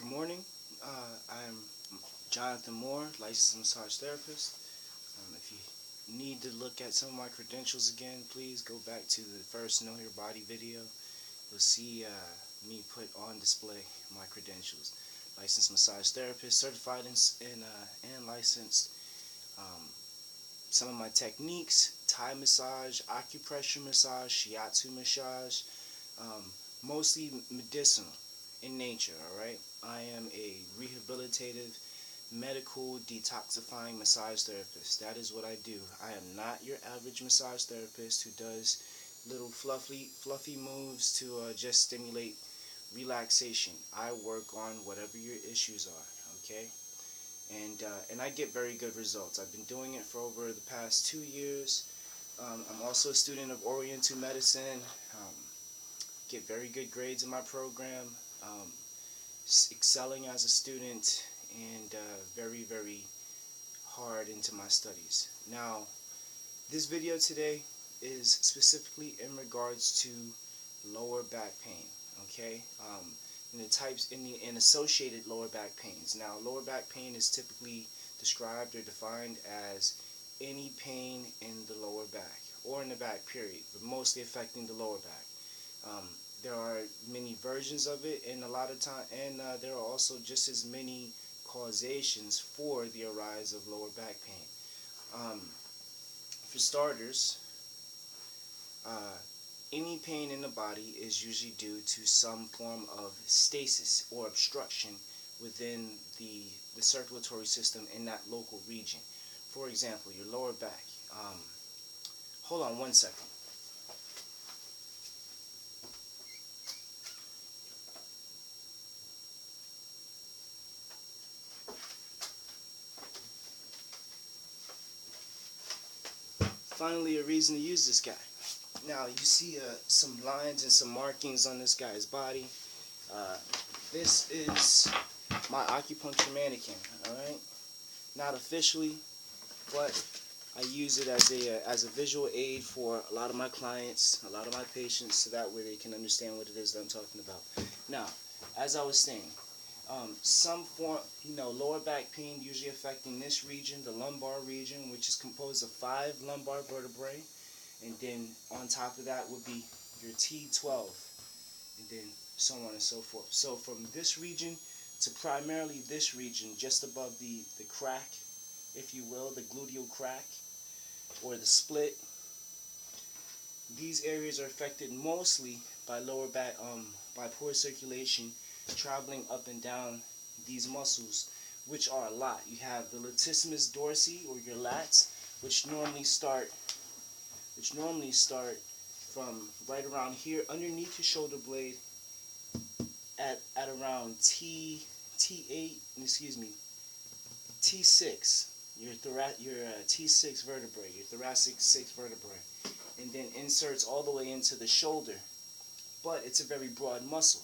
Good morning. I'm Jonathan Moore, licensed massage therapist. If you need to look at some of my credentials again, please go back to the first Know Your Body video. You'll see me put on display my credentials. Licensed massage therapist, certified and licensed. Some of my techniques: Thai massage, acupressure massage, shiatsu massage, mostly medicinal in nature, alright? I am a rehabilitative, medical, detoxifying massage therapist. That is what I do. I am not your average massage therapist who does little fluffy moves to just stimulate relaxation. I work on whatever your issues are, okay? And I get very good results. I've been doing it for over the past 2 years. I'm also a student of Oriental medicine. Get very good grades in my program. Um, Excelling as a student and very hard into my studies. Now, this video today is specifically in regards to lower back pain. Okay, and the types in associated lower back pains. Now, lower back pain is typically described or defined as any pain in the lower back or in the back period, but mostly affecting the lower back. There are many versions of it, and a lot of time, and there are also just as many causations for the arise of lower back pain. For starters, any pain in the body is usually due to some form of stasis or obstruction within the circulatory system in that local region. For example, your lower back. Hold on one second. Finally, a reason to use this guy. Now, you see some lines and some markings on this guy's body. This is my acupuncture mannequin, alright? Not officially, but I use it as a visual aid for a lot of my clients, a lot of my patients, so that way they can understand what it is that I'm talking about. Now, as I was saying, some form, lower back pain usually affecting this region, the lumbar region, which is composed of 5 lumbar vertebrae, and then on top of that would be your T12, and then so on and so forth. So from this region to primarily this region, just above the crack, if you will, the gluteal crack or the split, these areas are affected mostly by lower back, by poor circulation traveling up and down these muscles, which are a lot. You have the latissimus dorsi, or your lats, which normally start from right around here underneath your shoulder blade at around T8, T6, your T6 vertebrae, your thoracic 6 vertebrae, and then inserts all the way into the shoulder. But it's a very broad muscle,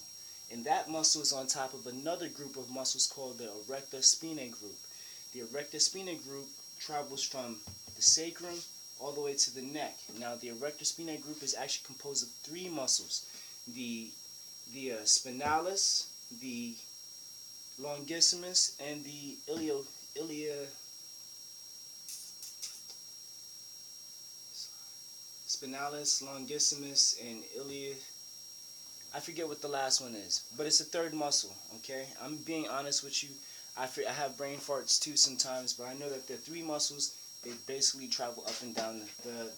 and that muscle is on top of another group of muscles called the erector spinae group. The erector spinae group travels from the sacrum all the way to the neck. Now, the erector spinae group is actually composed of 3 muscles: the spinalis, the longissimus, and the spinalis, longissimus, and I forget what the last one is, but it's a 3rd muscle, okay? I'm being honest with you. I have brain farts too sometimes, but I know that the 3 muscles, they basically travel up and down the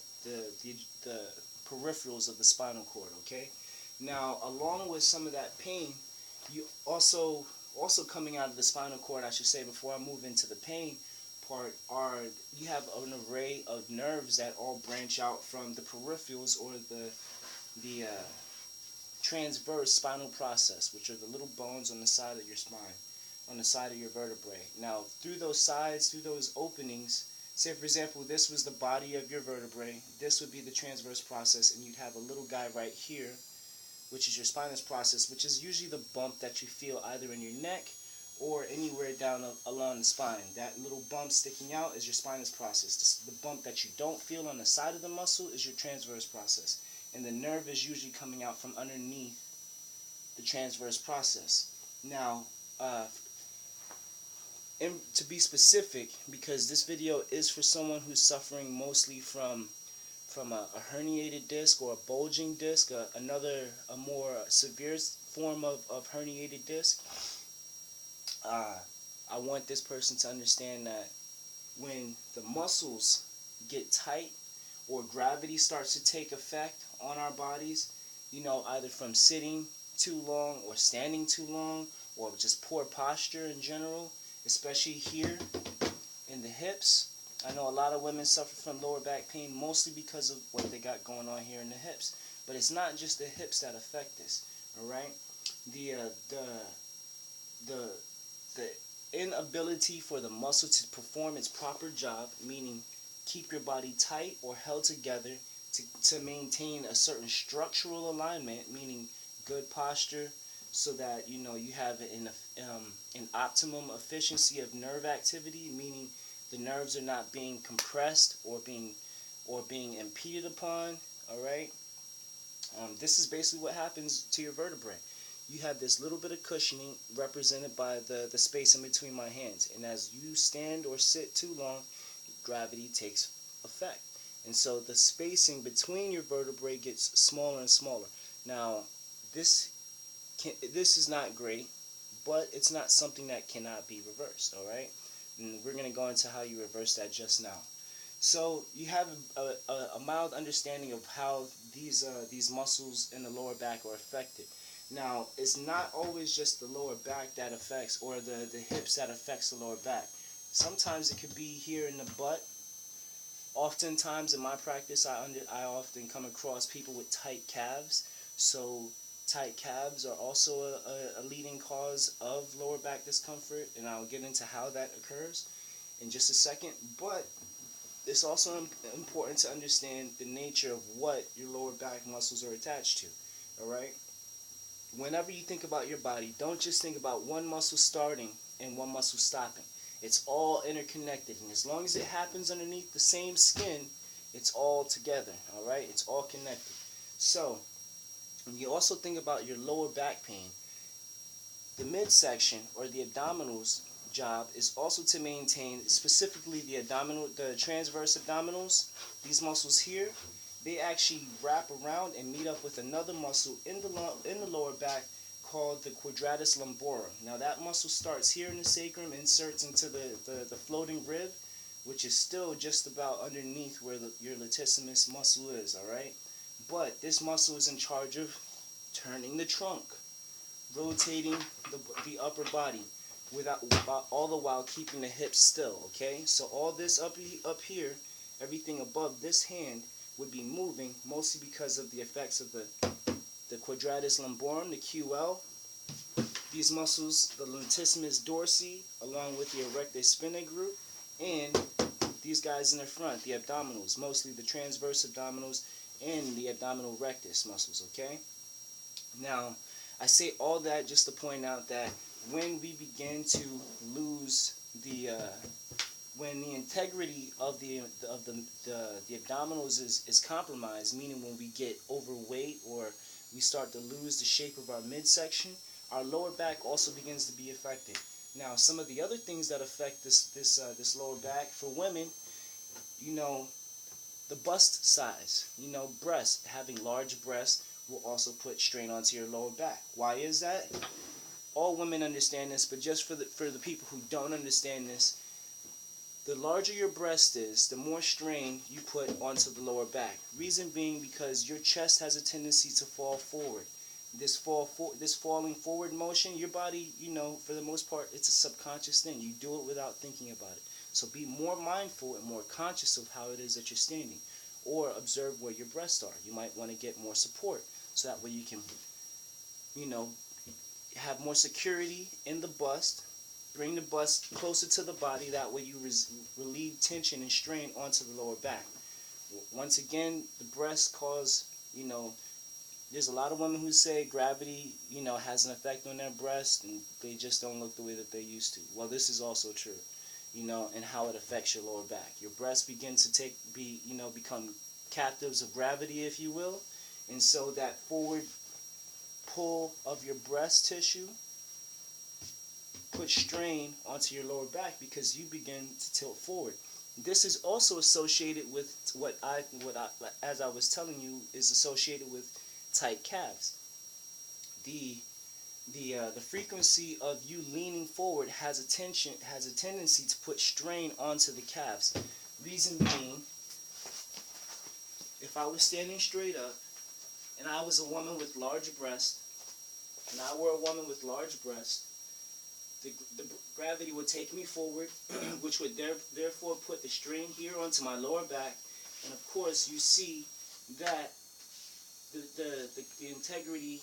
peripherals of the spinal cord, okay? Now, along with some of that pain, you also coming out of the spinal cord, I should say, before I move into the pain part, you have an array of nerves that all branch out from the peripherals, or the transverse spinal process, which are the little bones on the side of your spine, on the side of your vertebrae. Now, through those sides, through those openings, say for example, this was the body of your vertebrae, this would be the transverse process, and you'd have a little guy right here, which is your spinous process, which is usually the bump that you feel either in your neck or anywhere down along the spine. That little bump sticking out is your spinous process. The bump that you don't feel on the side of the muscle is your transverse process. And the nerve is usually coming out from underneath the transverse process. Now, uh, to be specific, because this video is for someone who's suffering mostly from a herniated disc or a bulging disc, a more severe form of herniated disc. I want this person to understand that when the muscles get tight or gravity starts to take effect on our bodies, either from sitting too long or standing too long or just poor posture in general, especially here in the hips. I know a lot of women suffer from lower back pain mostly because of what they got going on here in the hips. But it's not just the hips that affect this, all right? The the inability for the muscle to perform its proper job, meaning keep your body tight or held together to maintain a certain structural alignment, meaning good posture, so that you have an optimum efficiency of nerve activity, meaning the nerves are not being compressed or being impeded upon. All right. This is basically what happens to your vertebrae. You have this little bit of cushioning represented by the space in between my hands. And as you stand or sit too long, gravity takes effect. And so the spacing between your vertebrae gets smaller and smaller. Now, this is not great, but it's not something that cannot be reversed, all right? And we're going to go into how you reverse that just now. So you have a mild understanding of how these muscles in the lower back are affected. Now, it's not always just the lower back that affects, or the hips that affects the lower back. Sometimes it could be here in the butt. Oftentimes in my practice, I often come across people with tight calves. So tight calves are also a leading cause of lower back discomfort, and I'll get into how that occurs in just a second. But it's also important to understand the nature of what your lower back muscles are attached to, all right? Whenever you think about your body, don't just think about one muscle starting and one muscle stopping. It's all interconnected, and as long as it happens underneath the same skin, it's all together, all right? It's all connected. So, when you also think about your lower back pain, the midsection or the abdominals job is also to maintain specifically the transverse abdominals. These muscles here, they actually wrap around and meet up with another muscle in the lower back called the quadratus lumborum. Now that muscle starts here in the sacrum, inserts into the floating rib, which is still just about underneath where your latissimus muscle is, all right? But this muscle is in charge of turning the trunk, rotating the upper body, all the while keeping the hips still, okay? So all this up here, everything above this hand would be moving, mostly because of the effects of the quadratus lumborum, the QL. These muscles, the latissimus dorsi, along with the erector spinae group, and these guys in the front, the abdominals, mostly the transverse abdominals and the abdominal rectus muscles, okay? Now, I say all that just to point out that when we begin to lose when the integrity of the abdominals is compromised, meaning when we get overweight or we start to lose the shape of our midsection, our lower back also begins to be affected. Now, some of the other things that affect this lower back for women, the bust size, breasts, having large breasts will also put strain onto your lower back. Why is that? All women understand this, but just for the people who don't understand this, the larger your breast is, the more strain you put onto the lower back. Reason being because your chest has a tendency to fall forward. This falling forward motion, your body, for the most part, it's a subconscious thing. You do it without thinking about it. So be more mindful and more conscious of how it is that you're standing. Or observe where your breasts are. You might want to get more support, so that way you can, have more security in the bust. Bring the bust closer to the body. That way you relieve tension and strain onto the lower back. Once again, the breasts cause, there's a lot of women who say gravity, has an effect on their breasts and they just don't look the way that they used to. Well, this is also true, and how it affects your lower back. Your breasts begin to become captives of gravity, if you will. And so that forward pull of your breast tissue put strain onto your lower back because you begin to tilt forward. This is also associated with as I was telling you, is associated with tight calves. The the frequency of you leaning forward has a tendency to put strain onto the calves. Reason being, if I was standing straight up and I was a woman with large breasts, and I were a woman with large breasts, the gravity would take me forward, which would therefore put the strain here onto my lower back, and of course you see that the integrity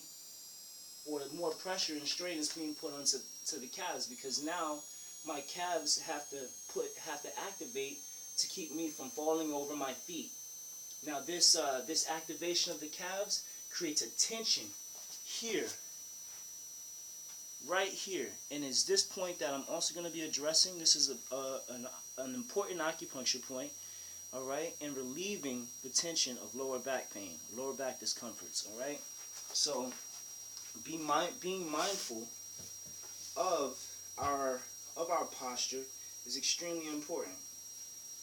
or more pressure and strain is being put onto the calves, because now my calves have to activate to keep me from falling over my feet. Now this activation of the calves creates a tension here, right here, and it's this point that I'm also going to be addressing. This is an important acupuncture point, all right, in relieving the tension of lower back pain, lower back discomforts, all right. So being mindful of our posture is extremely important.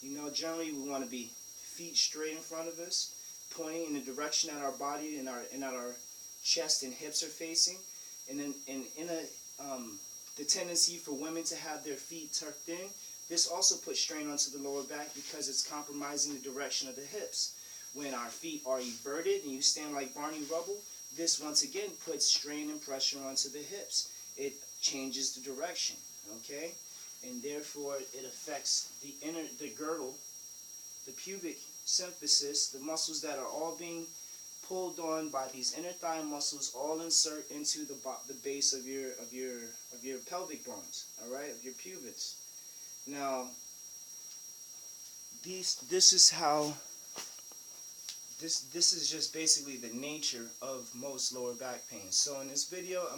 You know, generally we want to be feet straight in front of us, pointing in the direction that our body and our chest and hips are facing, and then the tendency for women to have their feet tucked in. This also puts strain onto the lower back because it's compromising the direction of the hips. When our feet are everted and you stand like Barney Rubble, this once again puts strain and pressure onto the hips. It changes the direction, okay? And therefore it affects the girdle, the pubic symphysis, the muscles that are all being pulled on by these inner thigh muscles, all insert into the base of your pelvic bones, all right, of your pubis. Now, this is just basically the nature of most lower back pain. So in this video,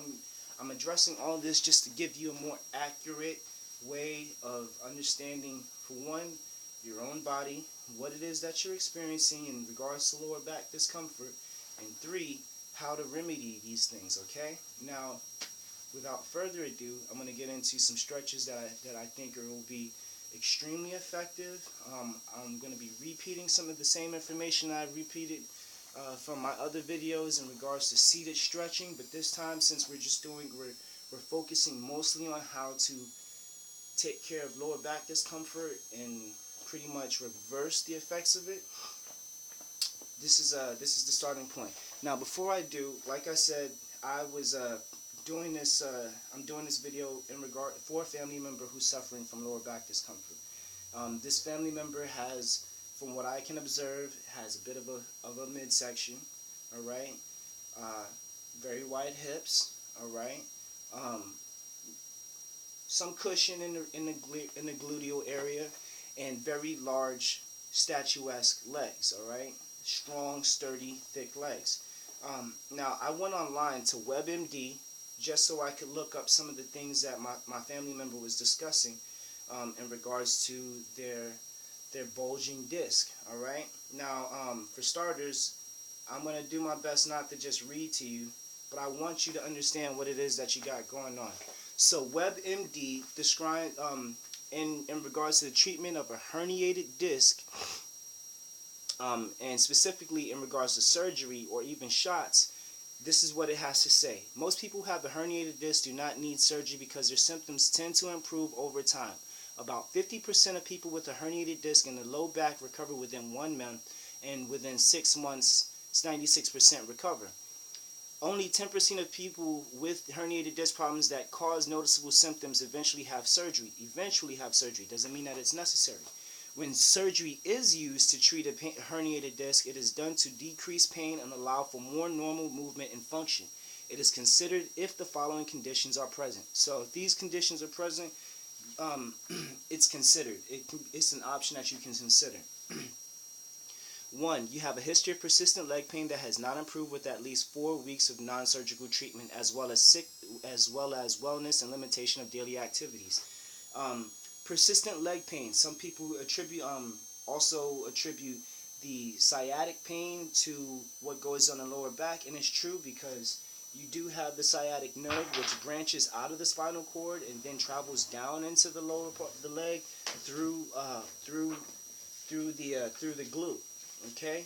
I'm addressing all this just to give you a more accurate way of understanding, for one, your own body, what it is that you're experiencing in regards to lower back discomfort, and three, how to remedy these things, okay? Now, without further ado, I'm going to get into some stretches that I think will be extremely effective. I'm going to be repeating some of the same information that I repeated from my other videos in regards to seated stretching, but this time, since we're focusing mostly on how to take care of lower back discomfort and pretty much reverse the effects of it. This is the starting point. Now, before I do, like I said, I was doing this. I'm doing this video in regard for a family member who's suffering from lower back discomfort. This family member has, from what I can observe, has a bit of a midsection. All right, very wide hips. All right. Some cushion in the gluteal area, and very large statuesque legs. All right, strong, sturdy, thick legs. Now I went online to WebMD just so I could look up some of the things that my family member was discussing in regards to their bulging disc. All right. Now, for starters, I'm gonna do my best not to just read to you, but I want you to understand what it is that you got going on. So WebMD described in regards to the treatment of a herniated disc, and specifically in regards to surgery or even shots, this is what it has to say. Most people who have a herniated disc do not need surgery because their symptoms tend to improve over time. About 50% of people with a herniated disc in the low back recover within 1 month, and within 6 months, 96% recover. Only 10% of people with herniated disc problems that cause noticeable symptoms eventually have surgery. Doesn't mean that it's necessary. When surgery is used to treat a herniated disc, it is done to decrease pain and allow for more normal movement and function. It is considered if the following conditions are present. So if these conditions are present, it's considered. It's an option that you can consider. 1. You have a history of persistent leg pain that has not improved with at least 4 weeks of non-surgical treatment, as well as wellness and limitation of daily activities. Persistent leg pain. Some people also attribute the sciatic pain to what goes on the lower back, and it's true because you do have the sciatic nerve, which branches out of the spinal cord and then travels down into the lower part of the leg through the glute. Okay,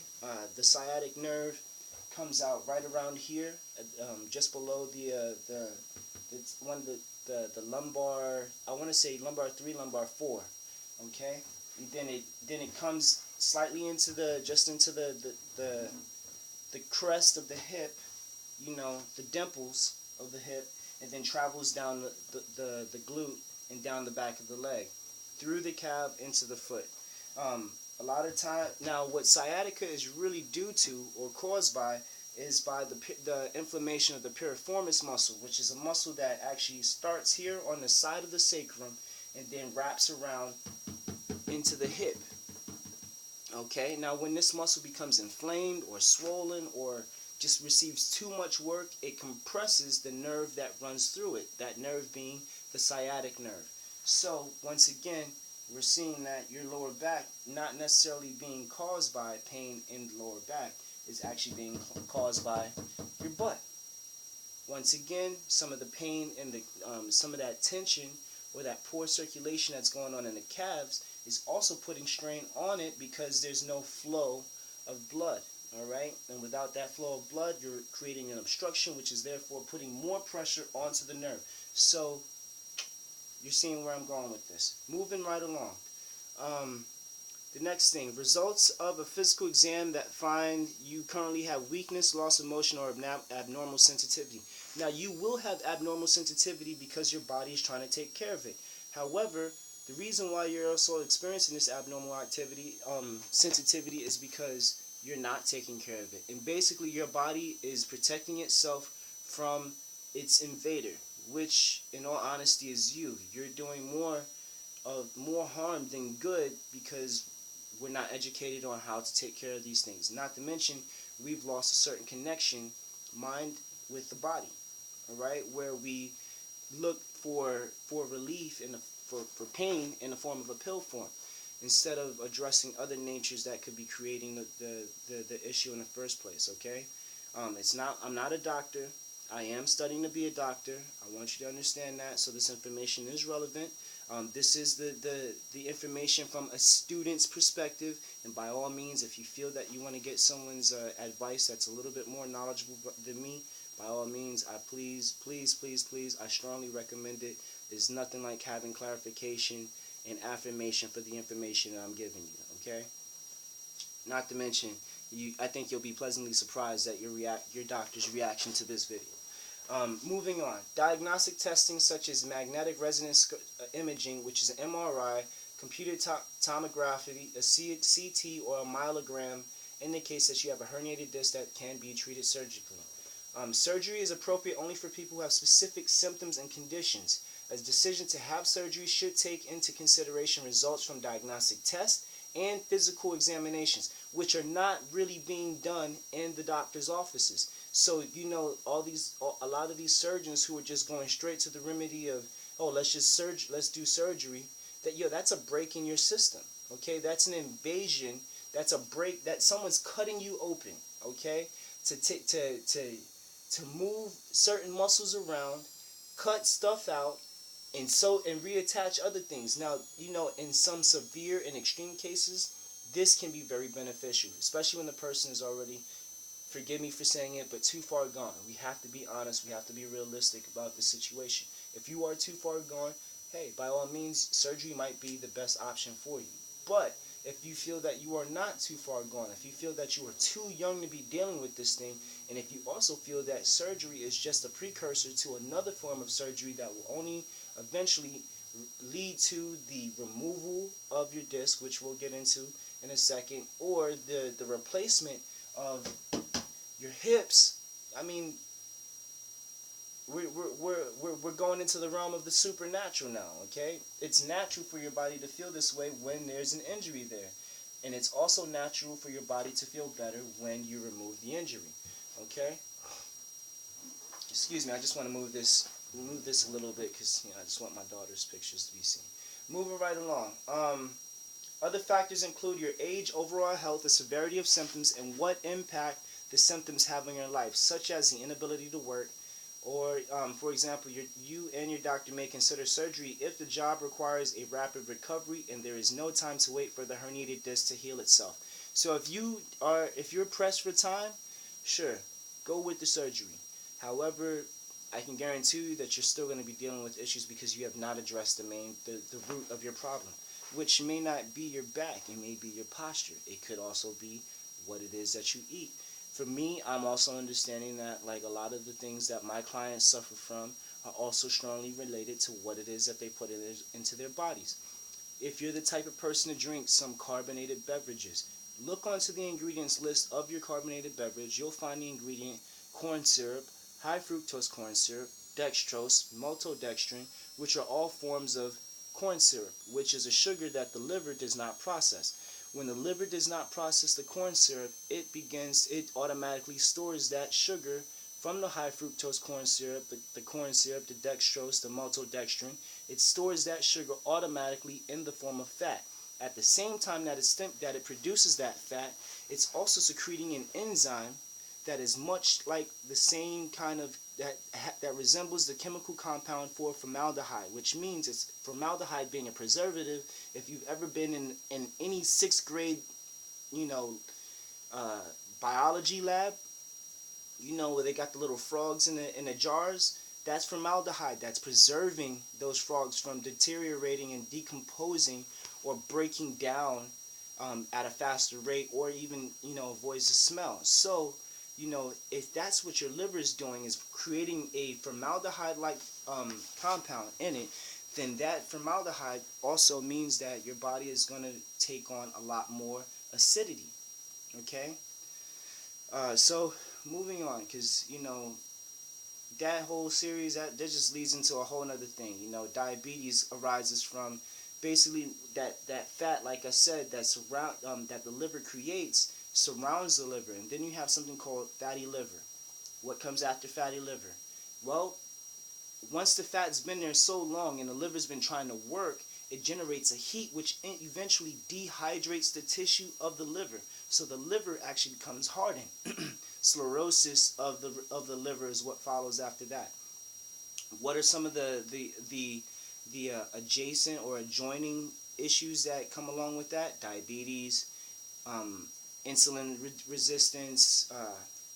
the sciatic nerve comes out right around here, just below it's one of the lumbar. I want to say lumbar 3, lumbar 4. Okay, and then it comes slightly into the crest of the hip, the dimples of the hip, and then travels down the glute and down the back of the leg, through the calf into the foot. A lot of time now, what sciatica is really due to or caused by is by the inflammation of the piriformis muscle, which is a muscle that actually starts here on the side of the sacrum and then wraps around into the hip. Okay, now when this muscle becomes inflamed or swollen or just receives too much work, it compresses the nerve that runs through it, that nerve being the sciatic nerve. So once again, we're seeing that your lower back not necessarily being caused by pain in the lower back, is actually being caused by your butt. Once again, some of the pain and some of that tension or that poor circulation that's going on in the calves is also putting strain on it because there's no flow of blood. All right, and without that flow of blood, you're creating an obstruction, which is therefore putting more pressure onto the nerve. So you're seeing where I'm going with this. Moving right along. The next thing, results of a physical exam that find you currently have weakness, loss of motion, or abnormal sensitivity. Now, you will have abnormal sensitivity because your body is trying to take care of it. However, the reason why you're also experiencing this abnormal sensitivity is because you're not taking care of it. And basically, your body is protecting itself from its invader, which, in all honesty, is you. You're doing more harm than good because we're not educated on how to take care of these things. Not to mention, we've lost a certain connection, mind with the body, all right, where we look for relief for pain in the form of a pill form, instead of addressing other natures that could be creating the issue in the first place. Okay, I'm not a doctor. I am studying to be a doctor. I want you to understand that. So this information is relevant. This is the information from a student's perspective, and by all means, if you feel that you want to get someone's advice that's a little bit more knowledgeable than me, by all means, I please, I strongly recommend it. There's nothing like having clarification and affirmation for the information that I'm giving you. Okay. Not to mention, I think you'll be pleasantly surprised at your doctor's reaction to this video. Moving on, diagnostic testing such as magnetic resonance imaging, which is an MRI, computed tomography, a CT, or a myelogram, indicates that you have a herniated disc that can be treated surgically. Surgery is appropriate only for people who have specific symptoms and conditions. A decision to have surgery should take into consideration results from diagnostic tests and physical examinations, which are not really being done in the doctor's offices. So, a lot of these surgeons who are just going straight to the remedy of, oh, let's do surgery, that's a break in your system. Okay, that's an invasion. That's a break that someone's cutting you open. Okay, to move certain muscles around, cut stuff out, and reattach other things. Now, in some severe and extreme cases, this can be very beneficial, especially when the person is already, forgive me for saying it, but too far gone. We have to be honest. We have to be realistic about the situation. If you are too far gone, hey, by all means, surgery might be the best option for you. But if you feel that you are not too far gone, if you feel that you are too young to be dealing with this thing, and if you also feel that surgery is just a precursor to another form of surgery that will only eventually lead to the removal of your disc, which we'll get into in a second, or the replacement of your hips, I mean, we're going into the realm of the supernatural now. Okay, it's natural for your body to feel this way when there's an injury there, and it's also natural for your body to feel better when you remove the injury. Okay, excuse me, I just want to move this a little bit because I just want my daughter's pictures to be seen. Moving right along. Other factors include your age, overall health, the severity of symptoms, and what impact the symptoms have on your life, such as the inability to work, or for example, you and your doctor may consider surgery if the job requires a rapid recovery and there is no time to wait for the herniated disc to heal itself. So if you're pressed for time, sure, go with the surgery. However, I can guarantee you that you're still going to be dealing with issues because you have not addressed the root of your problem, which may not be your back. It may be your posture. It could also be what it is that you eat. For me, I'm also understanding that like a lot of the things that my clients suffer from are also strongly related to what it is that they put into their bodies. If you're the type of person to drink some carbonated beverages, look onto the ingredients list of your carbonated beverage. You'll find the ingredient corn syrup, high fructose corn syrup, dextrose, maltodextrin, which are all forms of corn syrup, which is a sugar that the liver does not process. When the liver does not process the corn syrup, it automatically stores that sugar from the high fructose corn syrup, the corn syrup, the dextrose, the maltodextrin. It stores that sugar automatically in the form of fat. At the same time that it produces that fat, it's also secreting an enzyme that is much like the same kind of that resembles the chemical compound for formaldehyde, which means it's formaldehyde being a preservative. If you've ever been in any sixth grade, you know, uh, biology lab, you know, where they got the little frogs in the jars. That's formaldehyde. That's preserving those frogs from deteriorating and decomposing or breaking down at a faster rate, or even, you know, avoids the smell. So, you know, if that's what your liver is doing, is creating a formaldehyde-like compound in it, then that formaldehyde also means that your body is going to take on a lot more acidity. Okay? So moving on, because, you know, that whole series, that just leads into a whole other thing. You know, diabetes arises from basically that fat, like I said, that the liver creates surrounds the liver, and then you have something called fatty liver. What comes after fatty liver? Well, once the fat's been there so long and the liver's been trying to work, it generates a heat which eventually dehydrates the tissue of the liver. So the liver actually becomes hardened. Sclerosis of the liver is what follows after that. What are some of the adjacent or adjoining issues that come along with that? Diabetes, insulin resistance,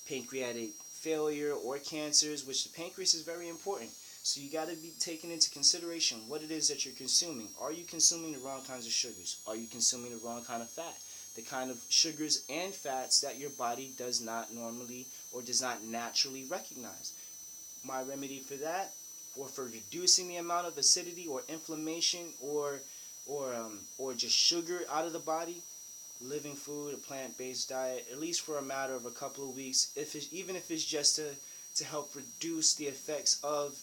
pancreatic failure, or cancers, which the pancreas is very important. So you got to be taking into consideration what it is that you're consuming. Are you consuming the wrong kinds of sugars? Are you consuming the wrong kind of fat? The kind of sugars and fats that your body does not normally or does not naturally recognize. My remedy for that, or for reducing the amount of acidity or inflammation or just sugar out of the body, living food, a plant-based diet, at least for a matter of a couple of weeks, even if it's just to help reduce the effects of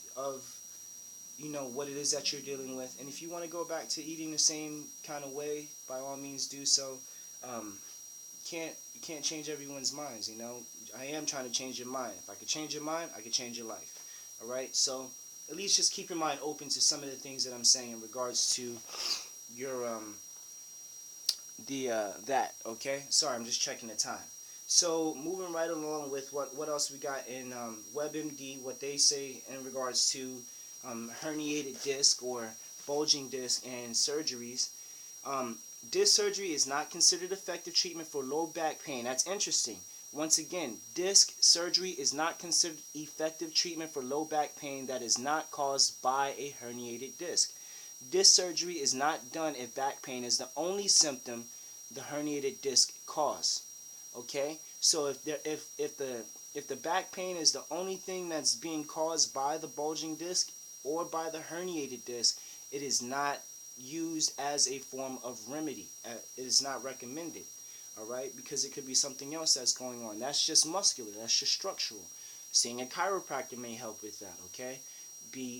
you know what it is that you're dealing with. And if you want to go back to eating the same kind of way, by all means do so. You can't change everyone's minds, you know. I am trying to change your mind. If I could change your mind, I could change your life. All right, so at least just keep your mind open to some of the things that I'm saying in regards to your that. Okay, sorry, I'm just checking the time. So moving right along with what else we got in WebMD, what they say in regards to herniated disc or bulging disc and surgeries. Disc surgery is not considered effective treatment for low back pain. That's interesting. Once again, disc surgery is not considered effective treatment for low back pain that is not caused by a herniated disc. Disc surgery is not done if back pain is the only symptom the herniated disc causes. Okay? So if the back pain is the only thing that's being caused by the bulging disc or by the herniated disc, it is not used as a form of remedy. It is not recommended. All right, because it could be something else that's going on. That's just muscular. That's just structural. Seeing a chiropractor may help with that. Okay,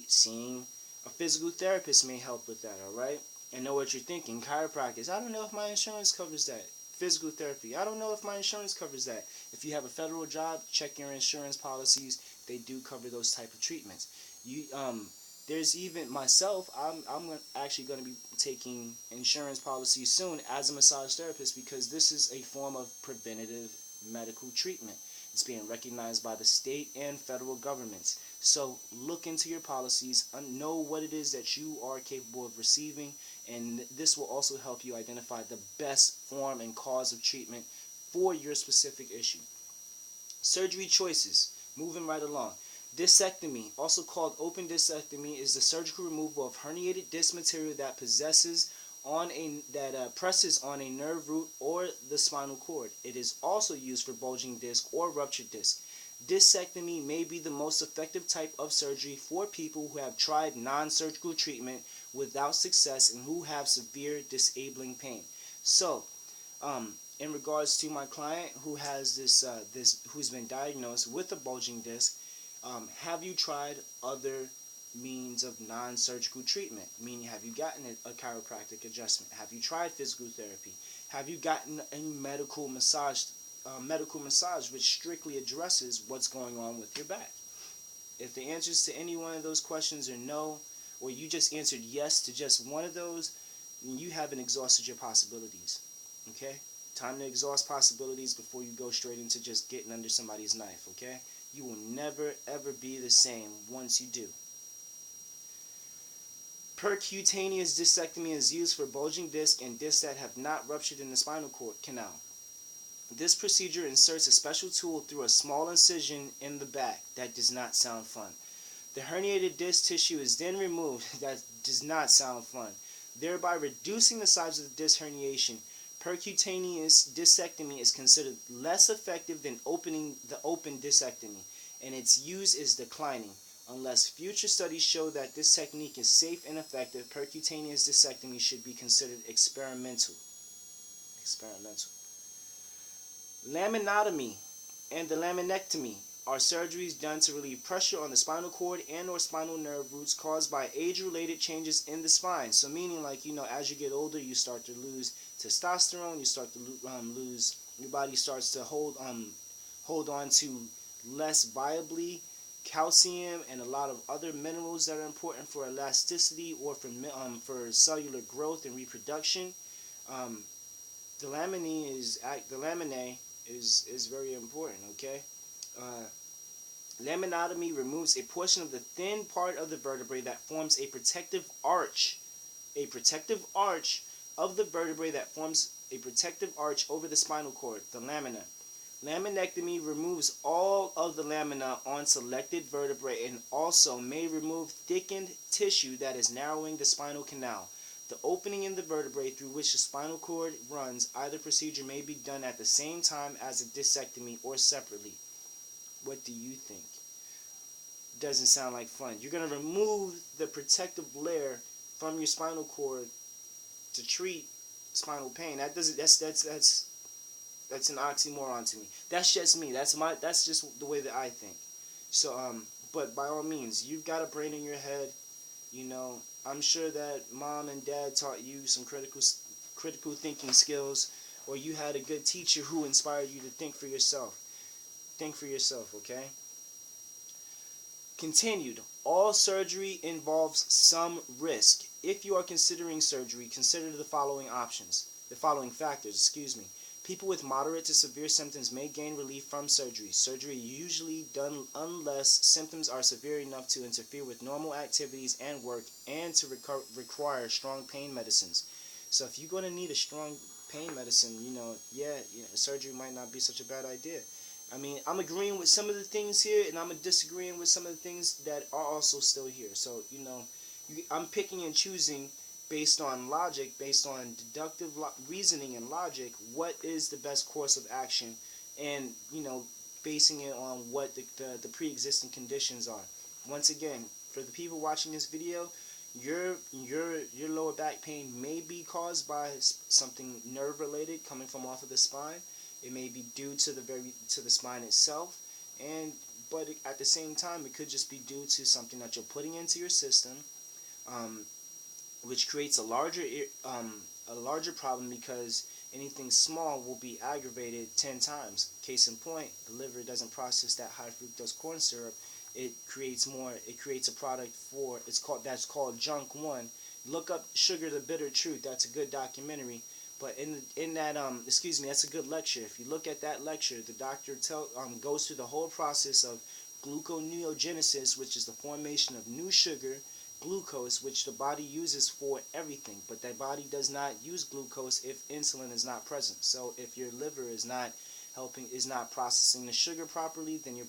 seeing a physical therapist may help with that. All right, I know what you're thinking. Chiropractors, I don't know if my insurance covers that. Physical therapy, I don't know if my insurance covers that. If you have a federal job, check your insurance policies. They do cover those type of treatments. There's even myself, I'm actually going to be taking insurance policies soon as a massage therapist, because this is a form of preventative medical treatment. It's being recognized by the state and federal governments. So look into your policies, know what it is that you are capable of receiving, and this will also help you identify the best form and cause of treatment for your specific issue. Surgery choices. Moving right along. Discectomy, also called open discectomy, is the surgical removal of herniated disc material that presses on a nerve root or the spinal cord. It is also used for bulging disc or ruptured disc. Discectomy may be the most effective type of surgery for people who have tried non-surgical treatment without success and who have severe disabling pain. So, in regards to my client who has who's been diagnosed with a bulging disc, have you tried other means of non-surgical treatment? Meaning, have you gotten a chiropractic adjustment? Have you tried physical therapy? Have you gotten a medical massage, which strictly addresses what's going on with your back? If the answers to any one of those questions are no, or you just answered yes to just one of those, then you haven't exhausted your possibilities. Okay? Time to exhaust possibilities before you go straight into just getting under somebody's knife. Okay? You will never ever be the same once you do. Percutaneous discectomy is used for bulging disc and discs that have not ruptured in the spinal cord canal. This procedure inserts a special tool through a small incision in the back. That does not sound fun. The herniated disc tissue is then removed. That does not sound fun, thereby reducing the size of the disc herniation. Percutaneous discectomy is considered less effective than open discectomy, and its use is declining. Unless future studies show that this technique is safe and effective, percutaneous discectomy should be considered experimental. Laminotomy and the laminectomy are surgeries done to relieve pressure on the spinal cord and or spinal nerve roots caused by age-related changes in the spine. So meaning, like, as you get older, you start to lose testosterone, you start to lose, your body starts to hold on to less viably calcium and a lot of other minerals that are important for elasticity or for cellular growth and reproduction. The laminae is very important. Okay. Laminotomy removes a portion of the thin part of the vertebrae that forms a protective arch. A protective arch of the vertebrae that forms a protective arch over the spinal cord, the lamina. Laminectomy removes all of the lamina on selected vertebrae and also may remove thickened tissue that is narrowing the spinal canal. The opening in the vertebrae through which the spinal cord runs, either procedure may be done at the same time as a discectomy or separately. What do you think? Doesn't sound like fun. You're going to remove the protective layer from your spinal cord to treat spinal pain. That's an oxymoron to me. That's just me. That's just the way that I think. So but by all means, you've got a brain in your head. I'm sure that mom and dad taught you some critical thinking skills, or you had a good teacher who inspired you to think for yourself. Think for yourself, okay? Continued. All surgery involves some risk. If you are considering surgery, consider the following factors, People with moderate to severe symptoms may gain relief from surgery. Surgery is usually done unless symptoms are severe enough to interfere with normal activities and work and to require strong pain medicines. So if you're going to need a strong pain medicine, surgery might not be such a bad idea. I mean, I'm agreeing with some of the things here, and I'm disagreeing with some of the things that are also still here. So, I'm picking and choosing based on logic, based on deductive reasoning and logic, what is the best course of action, and, basing it on what the pre-existing conditions are. Once again, for the people watching this video, your lower back pain may be caused by something nerve related coming from off of the spine. It may be due to the spine itself, but at the same time, it could just be due to something that you're putting into your system, which creates a larger problem, because anything small will be aggravated 10 times. Case in point, the liver doesn't process that high fructose corn syrup. It creates a product that's called Junk 1. Look up Sugar the Bitter Truth. That's a good documentary But in that excuse me, that's a good lecture. If you look at that lecture, the doctor goes through the whole process of gluconeogenesis, which is the formation of new sugar, glucose, which the body uses for everything. But that body does not use glucose if insulin is not present. So if your liver is not processing the sugar properly, then your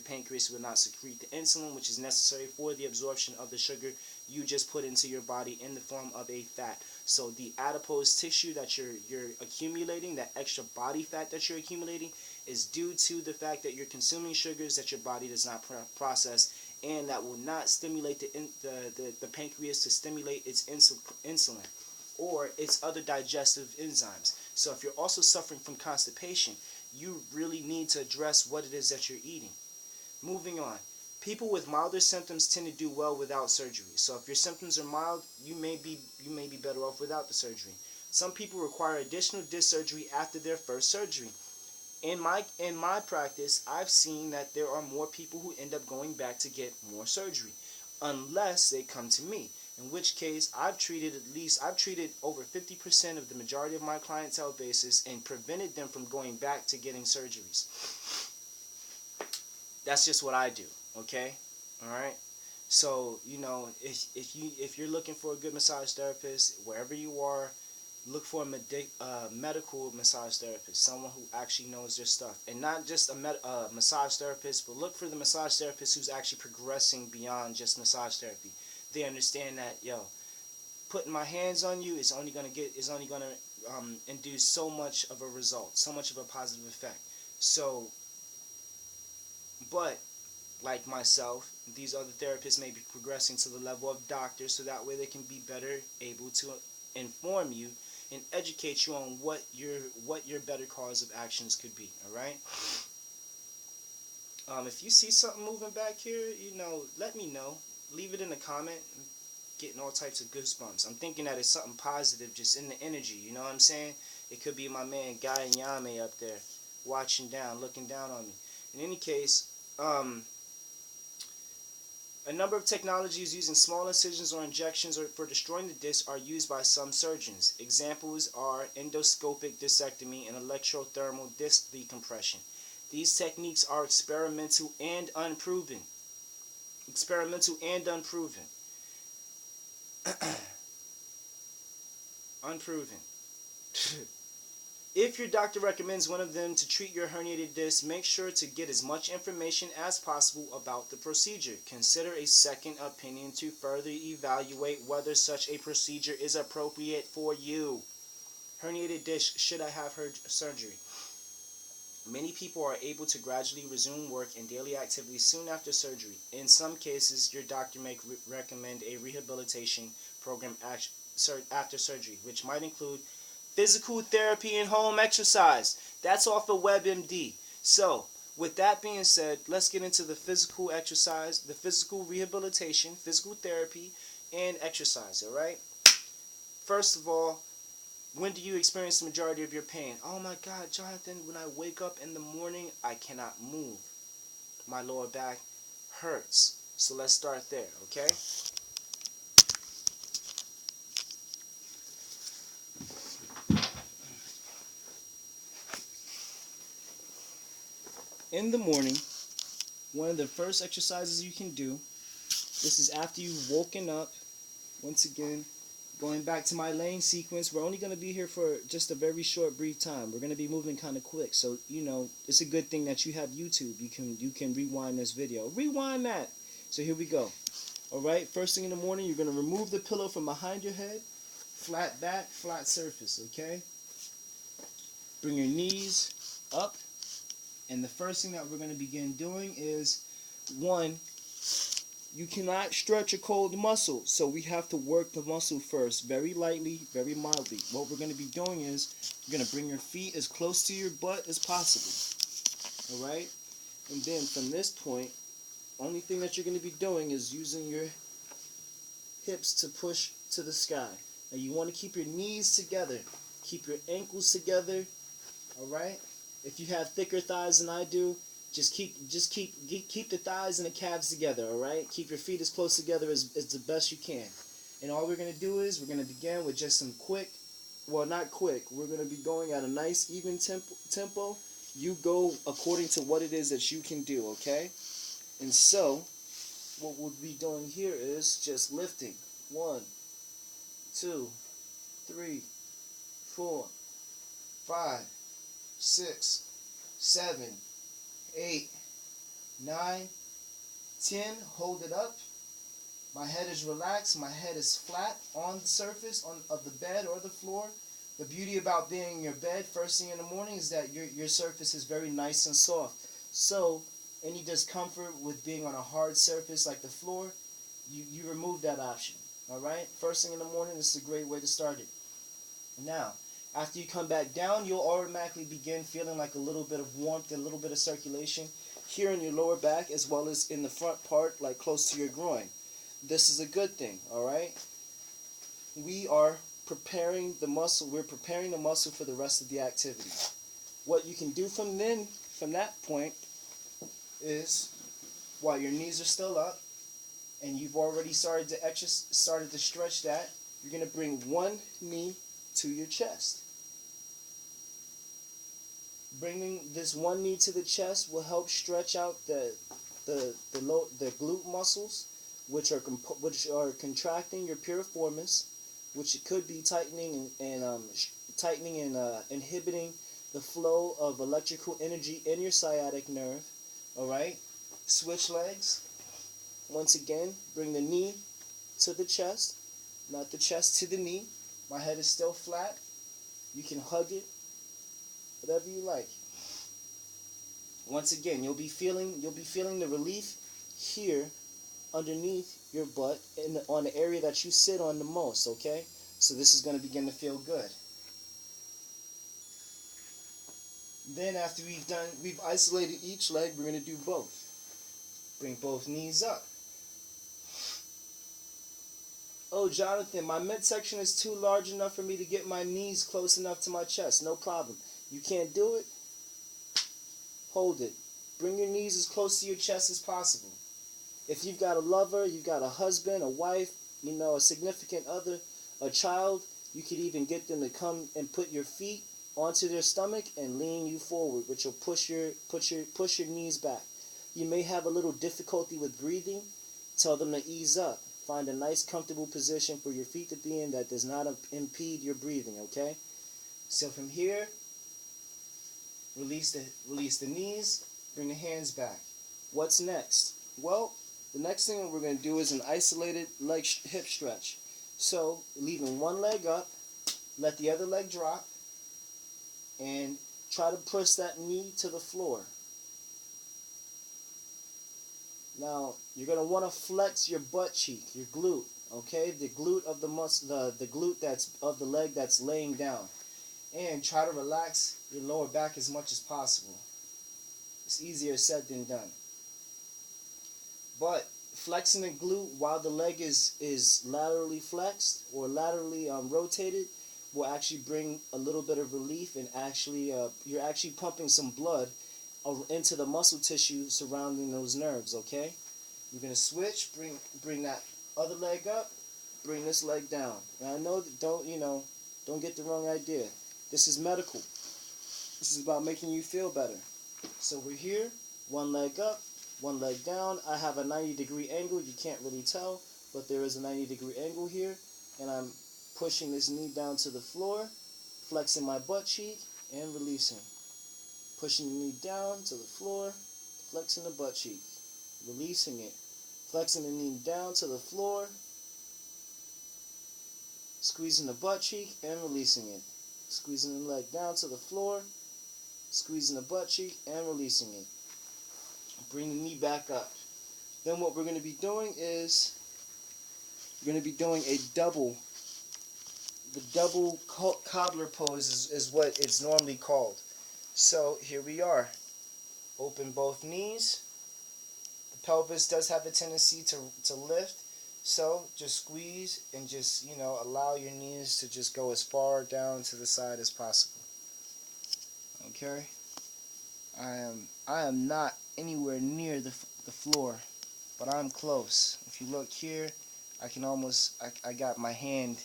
pancreas will not secrete the insulin, which is necessary for the absorption of the sugar you just put into your body in the form of a fat. So the adipose tissue that you're accumulating, that extra body fat that you're accumulating, is due to the fact that you're consuming sugars that your body does not process, and that will not stimulate the pancreas to stimulate its insulin or its other digestive enzymes. So if you're also suffering from constipation, you really need to address what it is that you're eating. Moving on. People with milder symptoms tend to do well without surgery. So if your symptoms are mild, you may be better off without the surgery. Some people require additional disc surgery after their first surgery. In my practice, I've seen that there are more people who end up going back to get more surgery, unless they come to me. In which case, I've treated over 50% of the majority of my clientele basis and prevented them from going back to getting surgeries. That's just what I do. Okay, all right. So if you're looking for a good massage therapist, wherever you are, look for a medical massage therapist, someone who actually knows their stuff, and not just a massage therapist, but look for the massage therapist who's actually progressing beyond just massage therapy. They understand that putting my hands on you is only gonna induce so much of a result, so much of a positive effect. So, but like myself, these other therapists may be progressing to the level of doctors, so that way they can be better able to inform you and educate you on what your better cause of actions could be. All right. If you see something moving back here, let me know. Leave it in the comment. I'm getting all types of goosebumps. I'm thinking that it's something positive, just in the energy. You know what I'm saying? It could be my man Guy Nyame up there, looking down on me. In any case, a number of technologies using small incisions or injections for destroying the disc are used by some surgeons. Examples are endoscopic discectomy and electrothermal disc decompression. These techniques are experimental and unproven. Unproven. If your doctor recommends one of them to treat your herniated disc, make sure to get as much information as possible about the procedure. Consider a second opinion to further evaluate whether such a procedure is appropriate for you. Herniated disc, should I have surgery? Many people are able to gradually resume work and daily activities soon after surgery. In some cases, your doctor may recommend a rehabilitation program after surgery, which might include physical therapy and home exercise. That's off of WebMD. So, with that being said, let's get into the physical exercise, the physical rehabilitation, physical therapy, and exercise, all right? First of all, when do you experience the majority of your pain? Oh my God, Jonathan, when I wake up in the morning, I cannot move. My lower back hurts. So let's start there, okay? In the morning, one of the first exercises you can do, this is after you've woken up. Once again, going back to my lane sequence, we're only going to be here for just a very short, brief time. We're going to be moving kind of quick, so it's a good thing that you have YouTube. You can rewind this video. Rewind that. So here we go. All right. First thing in the morning, you're going to remove the pillow from behind your head, flat back, flat surface. Okay. Bring your knees up. And the first thing that we're going to begin doing is, one, you cannot stretch a cold muscle, so we have to work the muscle first, very lightly, very mildly. What we're going to be doing is, you're going to bring your feet as close to your butt as possible. Alright? And then from this point, only thing that you're going to be doing is using your hips to push to the sky. Now you want to keep your knees together. Keep your ankles together. Alright? If you have thicker thighs than I do, just keep the thighs and the calves together, alright? Keep your feet as close together as the best you can. And all we're going to do is, we're going to begin with just some quick well, not quick. We're going to be going at a nice even tempo. You go according to what it is that you can do, okay? And so, what we'll be doing here is just lifting. 1, 2, 3, 4, 5, 6, 7, 8, 9, 10. Hold it up. My head is relaxed. My head is flat on the surface of the bed or the floor. The beauty about being in your bed first thing in the morning is that your surface is very nice and soft. So any discomfort with being on a hard surface like the floor, you remove that option. Alright? First thing in the morning, this is a great way to start it. Now, after you come back down, you'll automatically begin feeling like a little bit of warmth and a little bit of circulation here in your lower back as well as in the front part, like close to your groin. This is a good thing, alright? We are preparing the muscle. We're preparing the muscle for the rest of the activity. What you can do from that point, is while your knees are still up and you've already started to stretch that, you're going to bring one knee to your chest. Bringing this one knee to the chest will help stretch out the glute muscles, which are contracting your piriformis, which could be tightening and inhibiting the flow of electrical energy in your sciatic nerve. All right, switch legs. Once again, bring the knee to the chest, not the chest to the knee. My head is still flat. You can hug it, whatever you like. Once again, you'll be feeling the relief here underneath your butt on the area that you sit on the most, okay? So this is going to begin to feel good. Then after we've isolated each leg, we're going to do both. Bring both knees up. Oh, Jonathan, my midsection is too large enough for me to get my knees close enough to my chest. No problem. You can't do it? Hold it. Bring your knees as close to your chest as possible. If you've got a lover, you've got a husband, a wife, a significant other, a child, you could even get them to come and put your feet onto their stomach and lean you forward, which will push your knees back. You may have a little difficulty with breathing. Tell them to ease up. Find a nice, comfortable position for your feet to be in that does not impede your breathing, okay? So from here, release the knees, bring the hands back. What's next? Well, the next thing that we're going to do is an isolated hip stretch. So, leaving one leg up, let the other leg drop, and try to push that knee to the floor. Now, you're going to want to flex your butt cheek, your glute, okay? The glute of the muscle, the glute that's of the leg that's laying down. And try to relax your lower back as much as possible. It's easier said than done. But flexing the glute while the leg is laterally flexed or laterally rotated will actually bring a little bit of relief, and actually you're actually pumping some blood into the muscle tissue surrounding those nerves, okay? You're going to switch, bring that other leg up, bring this leg down. And I know that don't get the wrong idea. This is medical. This is about making you feel better. So we're here, one leg up, one leg down. I have a 90-degree angle. You can't really tell, but there is a 90-degree angle here. And I'm pushing this knee down to the floor, flexing my butt cheek, and releasing. Pushing the knee down to the floor, flexing the butt cheek, releasing it. Flexing the knee down to the floor, squeezing the butt cheek, and releasing it. Squeezing the leg down to the floor, squeezing the butt cheek, and releasing it. Bring the knee back up. Then what we're going to be doing is we're going to be doing a double. The double cobbler pose is what it's normally called. So here we are. Open both knees. The pelvis does have a tendency to lift. So just squeeze and just, allow your knees to just go as far down to the side as possible. Okay? I am not anywhere near the floor, but I'm close. If you look here, I got my hand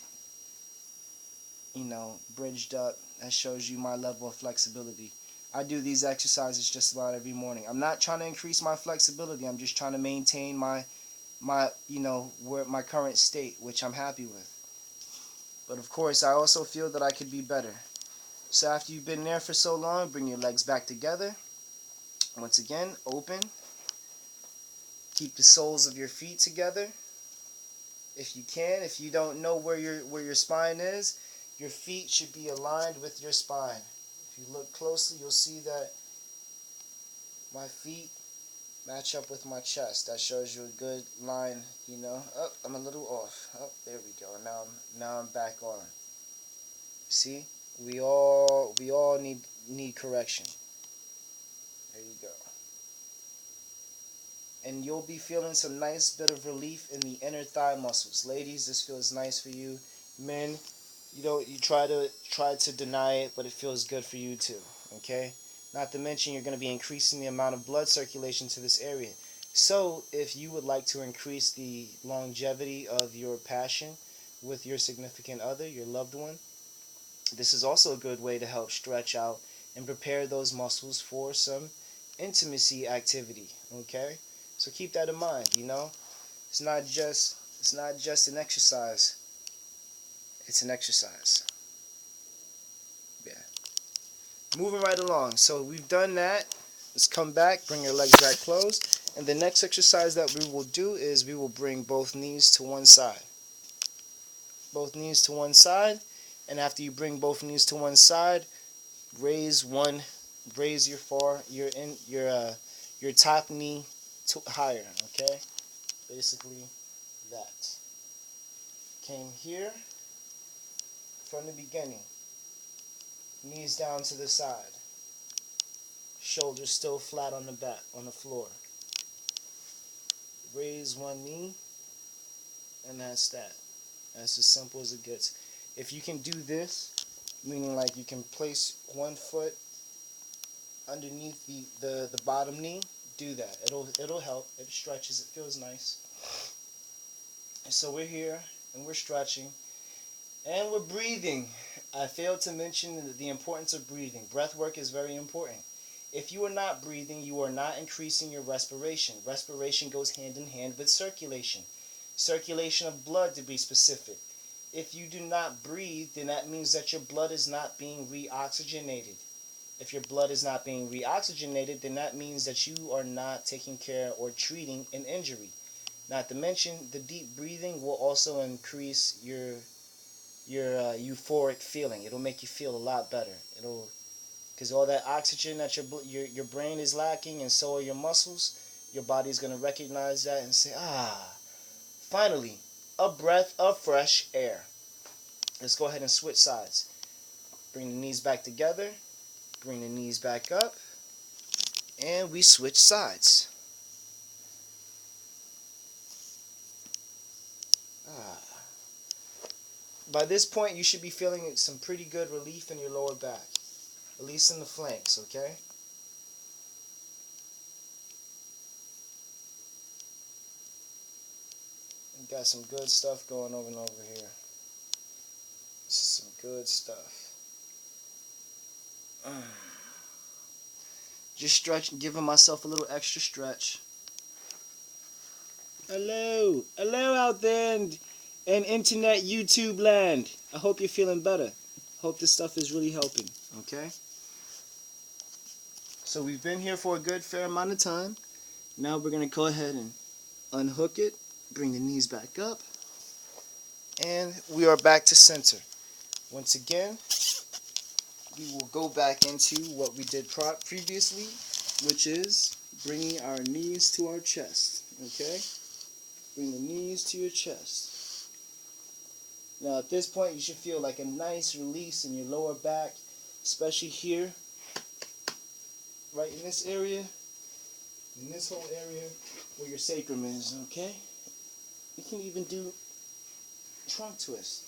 bridged up. That shows you my level of flexibility. I do these exercises just about every morning. I'm not trying to increase my flexibility. I'm just trying to maintain my current state, which I'm happy with. But of course, I also feel that I could be better. So after you've been there for so long, bring your legs back together. Once again, open. Keep the soles of your feet together. If you can, if you don't know where your spine is, your feet should be aligned with your spine. If you look closely, you'll see that my feet match up with my chest. That shows you a good line, Oh, I'm a little off. Oh, there we go. Now I'm back on. See? We all need correction. There you go. And you'll be feeling some nice bit of relief in the inner thigh muscles. Ladies, this feels nice for you. Men, you try to deny it, but it feels good for you too. Okay? Not to mention you're going to be increasing the amount of blood circulation to this area. So, if you would like to increase the longevity of your passion with your significant other, your loved one, this is also a good way to help stretch out and prepare those muscles for some intimacy activity. Okay? So keep that in mind, It's not just an exercise. It's an exercise. Yeah. Moving right along. So we've done that. Let's come back, bring your legs back closed. And the next exercise that we will do is we will bring both knees to one side. Both knees to one side. And after you bring both knees to one side, raise your top knee higher, okay? Basically that. Came here from the beginning. Knees down to the side. Shoulders still flat on the floor. Raise one knee, and that's that. That's as simple as it gets. If you can do this, meaning like you can place one foot underneath the bottom knee, do that. It'll help. It stretches. It feels nice. And so we're here and we're stretching and we're breathing. I failed to mention the importance of breathing. Breath work is very important. If you are not breathing, you are not increasing your respiration. Respiration goes hand in hand with circulation. Circulation of blood, to be specific. If you do not breathe, then that means that your blood is not being reoxygenated. If your blood is not being reoxygenated, then that means that you are not taking care or treating an injury. Not to mention, the deep breathing will also increase your euphoric feeling. It'll make you feel a lot better. Because all that oxygen that your brain is lacking, and so are your muscles, your body's going to recognize that and say, finally, a breath of fresh air. Let's go ahead and switch sides. Bring the knees back together. Bring the knees back up. And we switch sides. By this point, you should be feeling some pretty good relief in your lower back. At least in the flanks, okay? We got some good stuff going on over here. This is some good stuff. Just stretching, giving myself a little extra stretch. Hello out there in internet YouTube land. I hope you're feeling better. Hope this stuff is really helping. Okay. So we've been here for a good fair amount of time. Now we're gonna go ahead and unhook it, bring the knees back up, and we are back to center. Once again, we will go back into what we did previously, which is bringing our knees to our chest. Okay. Bring the knees to your chest. Now at this point you should feel like a nice release in your lower back, especially here, right in this area, in this whole area where your sacrum is, okay? You can even do trunk twist.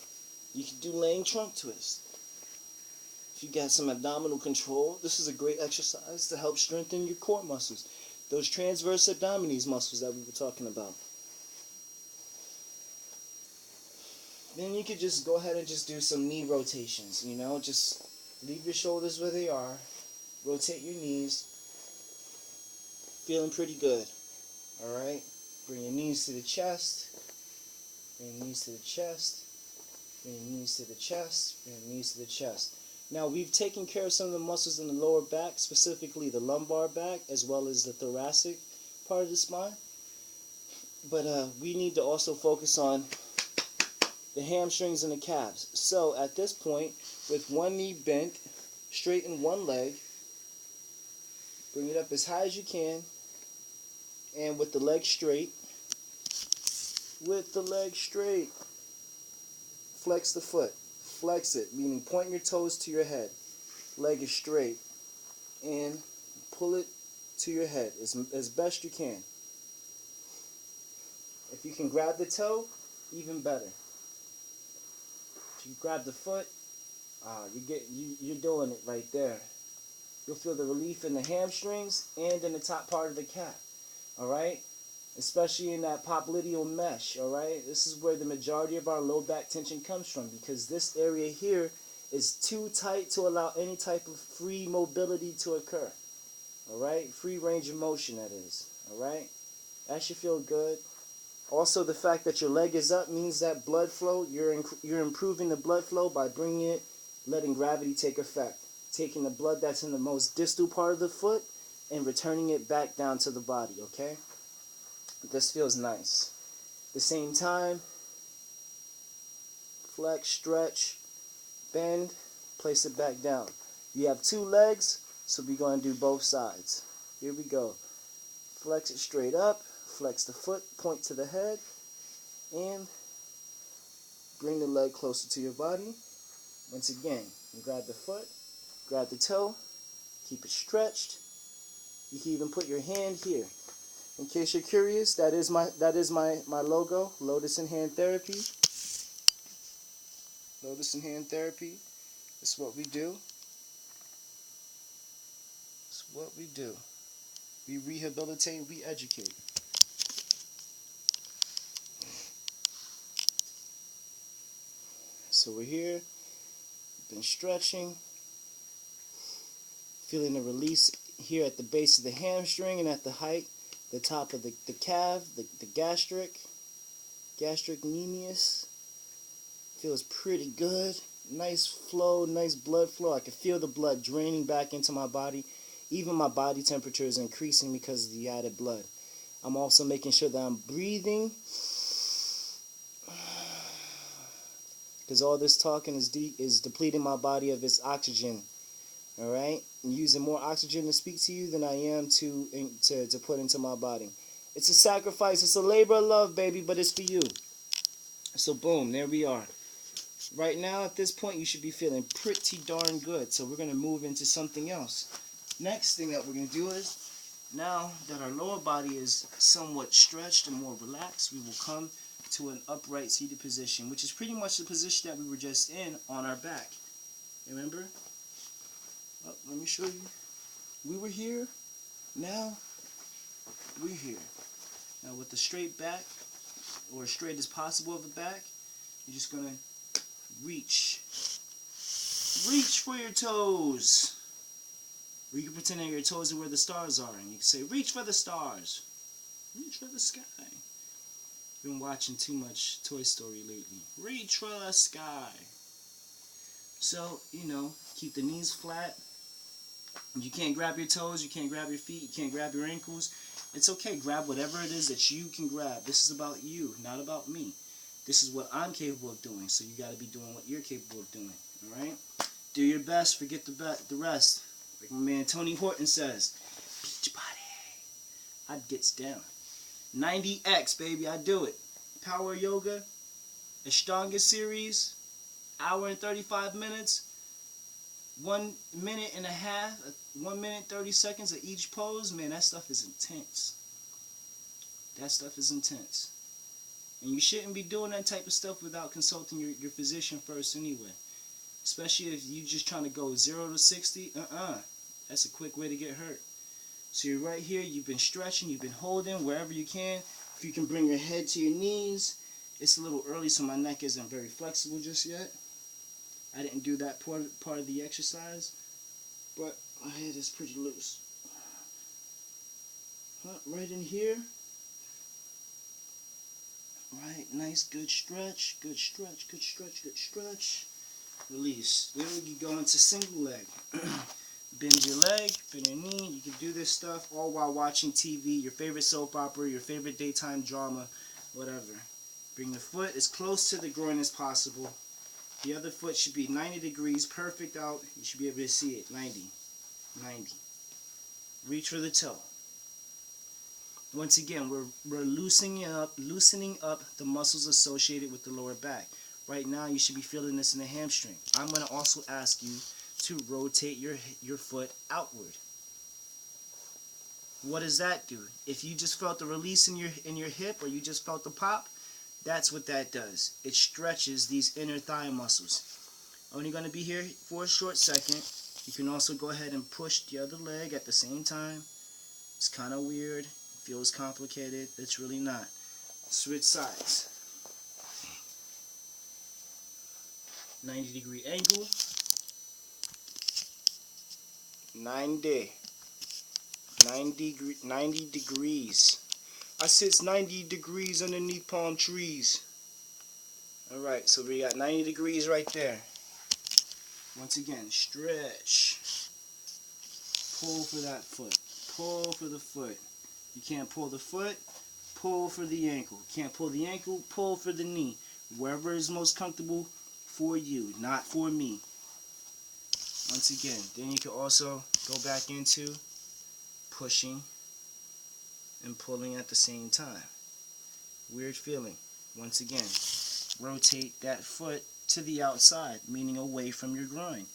You can do laying trunk twist. If you got some abdominal control, this is a great exercise to help strengthen your core muscles. Those transverse abdominis muscles that we were talking about. Then you could just go ahead and just do some knee rotations, you know, just leave your shoulders where they are, rotate your knees, feeling pretty good, alright? Bring your knees to the chest, bring your knees to the chest, bring your knees to the chest, bring your knees to the chest. Now we've taken care of some of the muscles in the lower back, specifically the lumbar back, as well as the thoracic part of the spine. But we need to also focus on the hamstrings and the calves. So at this point, with one knee bent, straighten one leg, bring it up as high as you can, and with the leg straight, flex the foot. Flex it, meaning point your toes to your head. Leg is straight, and pull it to your head as best you can. If you can grab the toe, even better. If you grab the foot, you're doing it right there. You'll feel the relief in the hamstrings and in the top part of the calf. All right, especially in that popliteal mesh. All right, this is where the majority of our low back tension comes from, because this area here is too tight to allow any type of free mobility to occur. All right, free range of motion, that is. All right, that should feel good. Also, the fact that your leg is up means that blood flow, you're improving the blood flow by bringing it, letting gravity take effect. Taking the blood that's in the most distal part of the foot and returning it back down to the body, okay? This feels nice. At the same time, flex, stretch, bend, place it back down. You have two legs, so we're going to do both sides. Here we go. Flex it straight up. Flex the foot, point to the head, and bring the leg closer to your body. Once again, you grab the foot, grab the toe, keep it stretched. You can even put your hand here. In case you're curious, that is my logo, Lotus in Hand Therapy. Lotus in Hand Therapy. It's what we do. It's what we do. We rehabilitate, we educate. So we're here, been stretching, feeling the release here at the base of the hamstring and at the height, the top of the calf, the gastric medius. Feels pretty good. Nice flow, nice blood flow. I can feel the blood draining back into my body. Even my body temperature is increasing because of the added blood. I'm also making sure that I'm breathing, because all this talking is depleting my body of its oxygen. All right, I'm using more oxygen to speak to you than I am to put into my body. It's a sacrifice. It's a labor of love, baby, but it's for you. So boom, there we are. Right now, at this point, you should be feeling pretty darn good. So we're gonna move into something else. Next thing that we're gonna do is, now that our lower body is somewhat stretched and more relaxed, we will come to an upright seated position, which is pretty much the position that we were just in on our back. Remember? Oh, let me show you. We were here. Now we're here. Now with the straight back, or as straight as possible of the back, you're just gonna reach for your toes. Or you can pretend that your toes are where the stars are, and you can say, reach for the stars, reach for the sky. Been watching too much Toy Story lately. Reach for the sky. So, keep the knees flat. You can't grab your toes, you can't grab your feet, you can't grab your ankles. It's okay, grab whatever it is that you can grab. This is about you, not about me. This is what I'm capable of doing, so you got to be doing what you're capable of doing, alright? Do your best, forget the rest. Like my man Tony Horton says, beach body. I gets down. 90X, baby, I do it. Power yoga, Ashtanga series, hour and 35 minutes, 1 minute and a half, 1 minute 30 seconds of each pose. Man, that stuff is intense. That stuff is intense. And you shouldn't be doing that type of stuff without consulting your physician first anyway. Especially if you're just trying to go 0 to 60. That's a quick way to get hurt. So you're right here, you've been stretching, you've been holding wherever you can. If you can bring your head to your knees It's a little early, so my neck isn't very flexible just yet. I didn't do that part of the exercise, but my head is pretty loose. Right in here. Right, nice, good stretch, good stretch, good stretch, good stretch. Release. Then we can go into single leg. Bend your leg, bend your knee. You can do this stuff all while watching TV, your favorite soap opera, your favorite daytime drama, whatever. Bring the foot as close to the groin as possible. The other foot should be 90 degrees, perfect out. You should be able to see it. 90. 90. Reach for the toe. Once again, we're loosening up the muscles associated with the lower back. Right now, you should be feeling this in the hamstring. I'm going to also ask you to rotate your foot outward. What does that do? If you just felt the release in your hip, or you just felt the pop, that's what that does. It stretches these inner thigh muscles. Only going to be here for a short second. You can also go ahead and push the other leg at the same time. It's kind of weird. Feels complicated. It's really not. Switch sides. 90-degree angle. 90 degrees. I sits 90 degrees underneath palm trees. Alright, so we got 90 degrees right there. Once again, stretch. Pull for that foot. Pull for the foot. You can't pull the foot, pull for the ankle. Can't pull the ankle, pull for the knee. Wherever is most comfortable for you, not for me. Once again, then you can also go back into pushing and pulling at the same time. Weird feeling. Once again, rotate that foot to the outside, meaning away from your groin.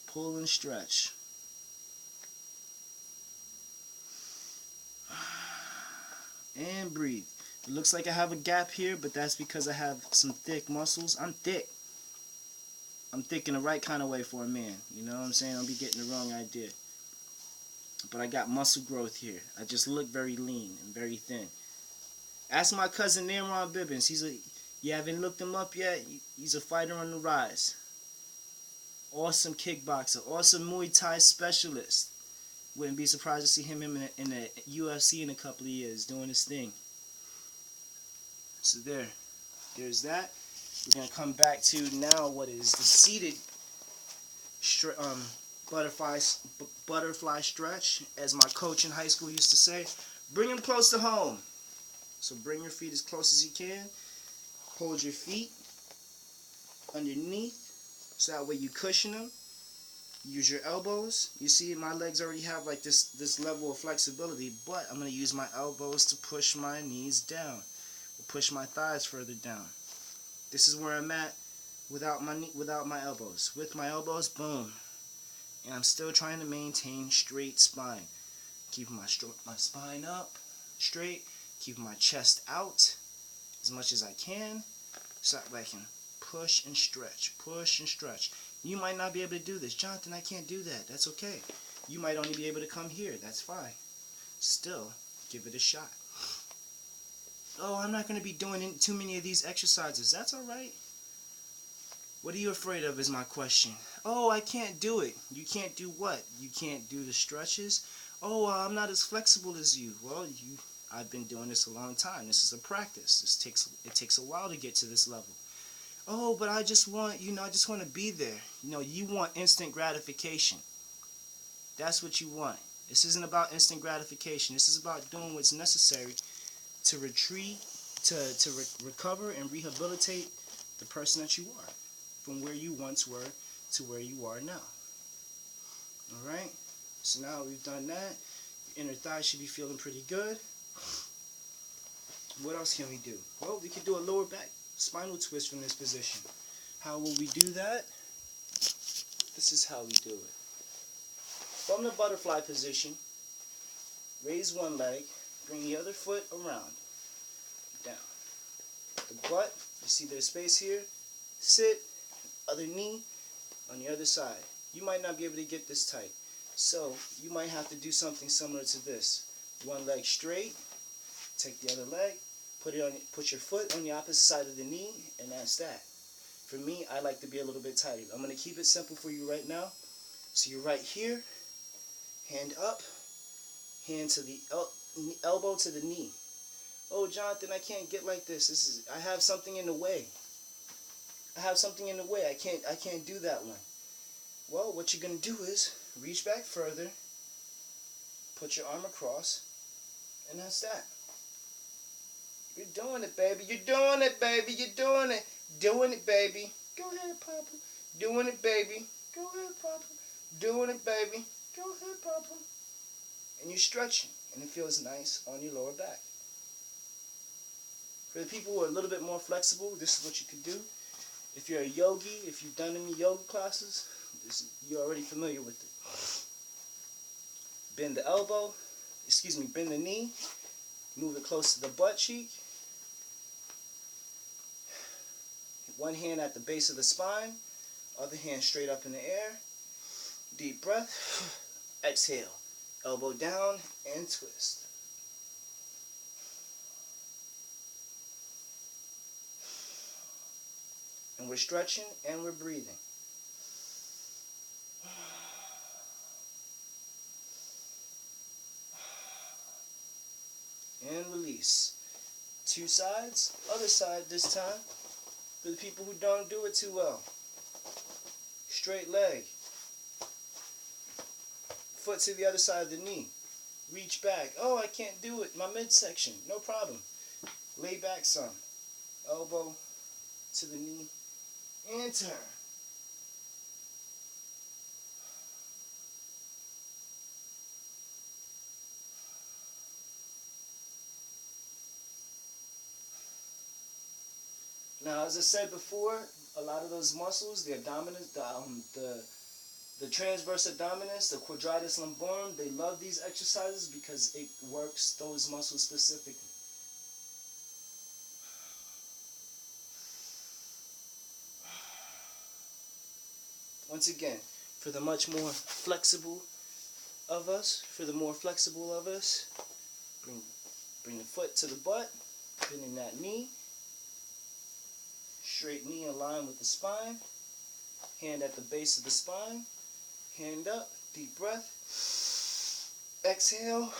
Pull and stretch. And breathe. It looks like I have a gap here, but that's because I have some thick muscles. I'm thick. I'm thick in the right kind of way for a man. You know what I'm saying? Don't be getting the wrong idea. But I got muscle growth here. I just look very lean and very thin. Ask my cousin Namron Bibbins. You haven't looked him up yet? He's a fighter on the rise. Awesome kickboxer. Awesome Muay Thai specialist. Wouldn't be surprised to see him in the UFC in a couple of years doing his thing. So there's that. We're going to come back to now what is the seated butterfly stretch. As my coach in high school used to say, bring them close to home. So bring your feet as close as you can. Hold your feet underneath so that way you cushion them. Use your elbows. You see my legs already have like this level of flexibility, but I'm going to use my elbows to push my knees down, or push my thighs further down. This is where I'm at without my elbows. With my elbows, boom. And I'm still trying to maintain straight spine. Keeping my spine up, straight. Keeping my chest out as much as I can, so that I can push and stretch, push and stretch. You might not be able to do this. Jonathan, I can't do that. That's okay. You might only be able to come here. That's fine. Still, give it a shot. Oh, I'm not going to be doing too many of these exercises. That's all right. What are you afraid of is my question. Oh, I can't do it. You can't do what? You can't do the stretches? Oh, I'm not as flexible as you. Well, I've been doing this a long time. This is a practice. It takes a while to get to this level. Oh, but I just want, I just want to be there. You want instant gratification. That's what you want. This isn't about instant gratification. This is about doing what's necessary to recover and rehabilitate the person that you are from where you once were to where you are now. Alright? So now we've done that. Your inner thigh should be feeling pretty good. What else can we do? Well, we could do a lower back spinal twist from this position. How will we do that? This is how we do it. From the butterfly position, raise one leg, bring the other foot around, down. The butt, you see there's space here, sit, other knee on the other side. You might not be able to get this tight, so you might have to do something similar to this. One leg straight, take the other leg, Put your foot on the opposite side of the knee, and that's that. For me, I like to be a little bit tighter. I'm going to keep it simple for you right now. So you're right here, hand up, hand to the elbow to the knee. Oh, Jonathan, I can't get like this. I have something in the way. I have something in the way. I can't do that one. Well, what you're going to do is reach back further, put your arm across, and that's that. You're doing it, baby. You're doing it, baby. You're doing it. Doing it, baby. Go ahead, Papa. Doing it, baby. Go ahead, Papa. Doing it, baby. Go ahead, Papa. And you're stretching, and it feels nice on your lower back. For the people who are a little bit more flexible, this is what you can do. If you're a yogi, if you've done any yoga classes, you're already familiar with it. Bend the elbow, bend the knee, move it close to the butt cheek. One hand at the base of the spine, other hand straight up in the air. Deep breath, exhale, elbow down and twist. And we're stretching and we're breathing. And release. Two sides, other side this time. For the people who don't do it too well. Straight leg. Foot to the other side of the knee. Reach back. Oh, I can't do it. My midsection. No problem. Lay back some. Elbow to the knee. And turn. Now, as I said before, a lot of those muscles, the abdominis, the transverse abdominis, the quadratus lumborum, they love these exercises because it works those muscles specifically. Once again, for the much more flexible of us, bring the foot to the butt, bending that knee. Straight knee in line with the spine. Hand at the base of the spine. Hand up. Deep breath. Exhale.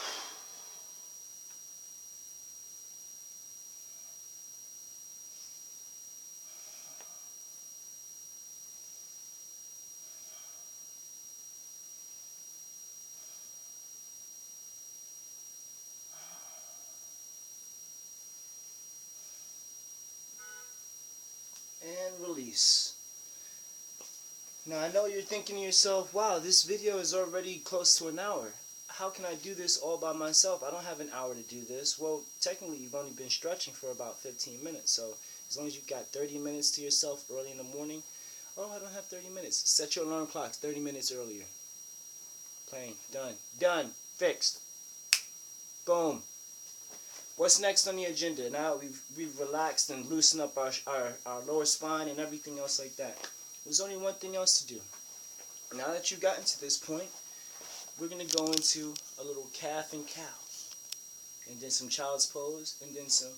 And release. Now I know you're thinking to yourself, wow, this video is already close to an hour. How can I do this all by myself? I don't have an hour to do this. Well, technically you've only been stretching for about 15 minutes. So as long as you've got 30 minutes to yourself early in the morning, oh, I don't have 30 minutes. Set your alarm clocks 30 minutes earlier. Plain. Done. Done. Fixed. Boom. What's next on the agenda? Now we've relaxed and loosened up our lower spine and everything else like that. There's only one thing else to do. Now that you've gotten to this point, we're going to go into a little calf and cow. And then some child's pose, and then some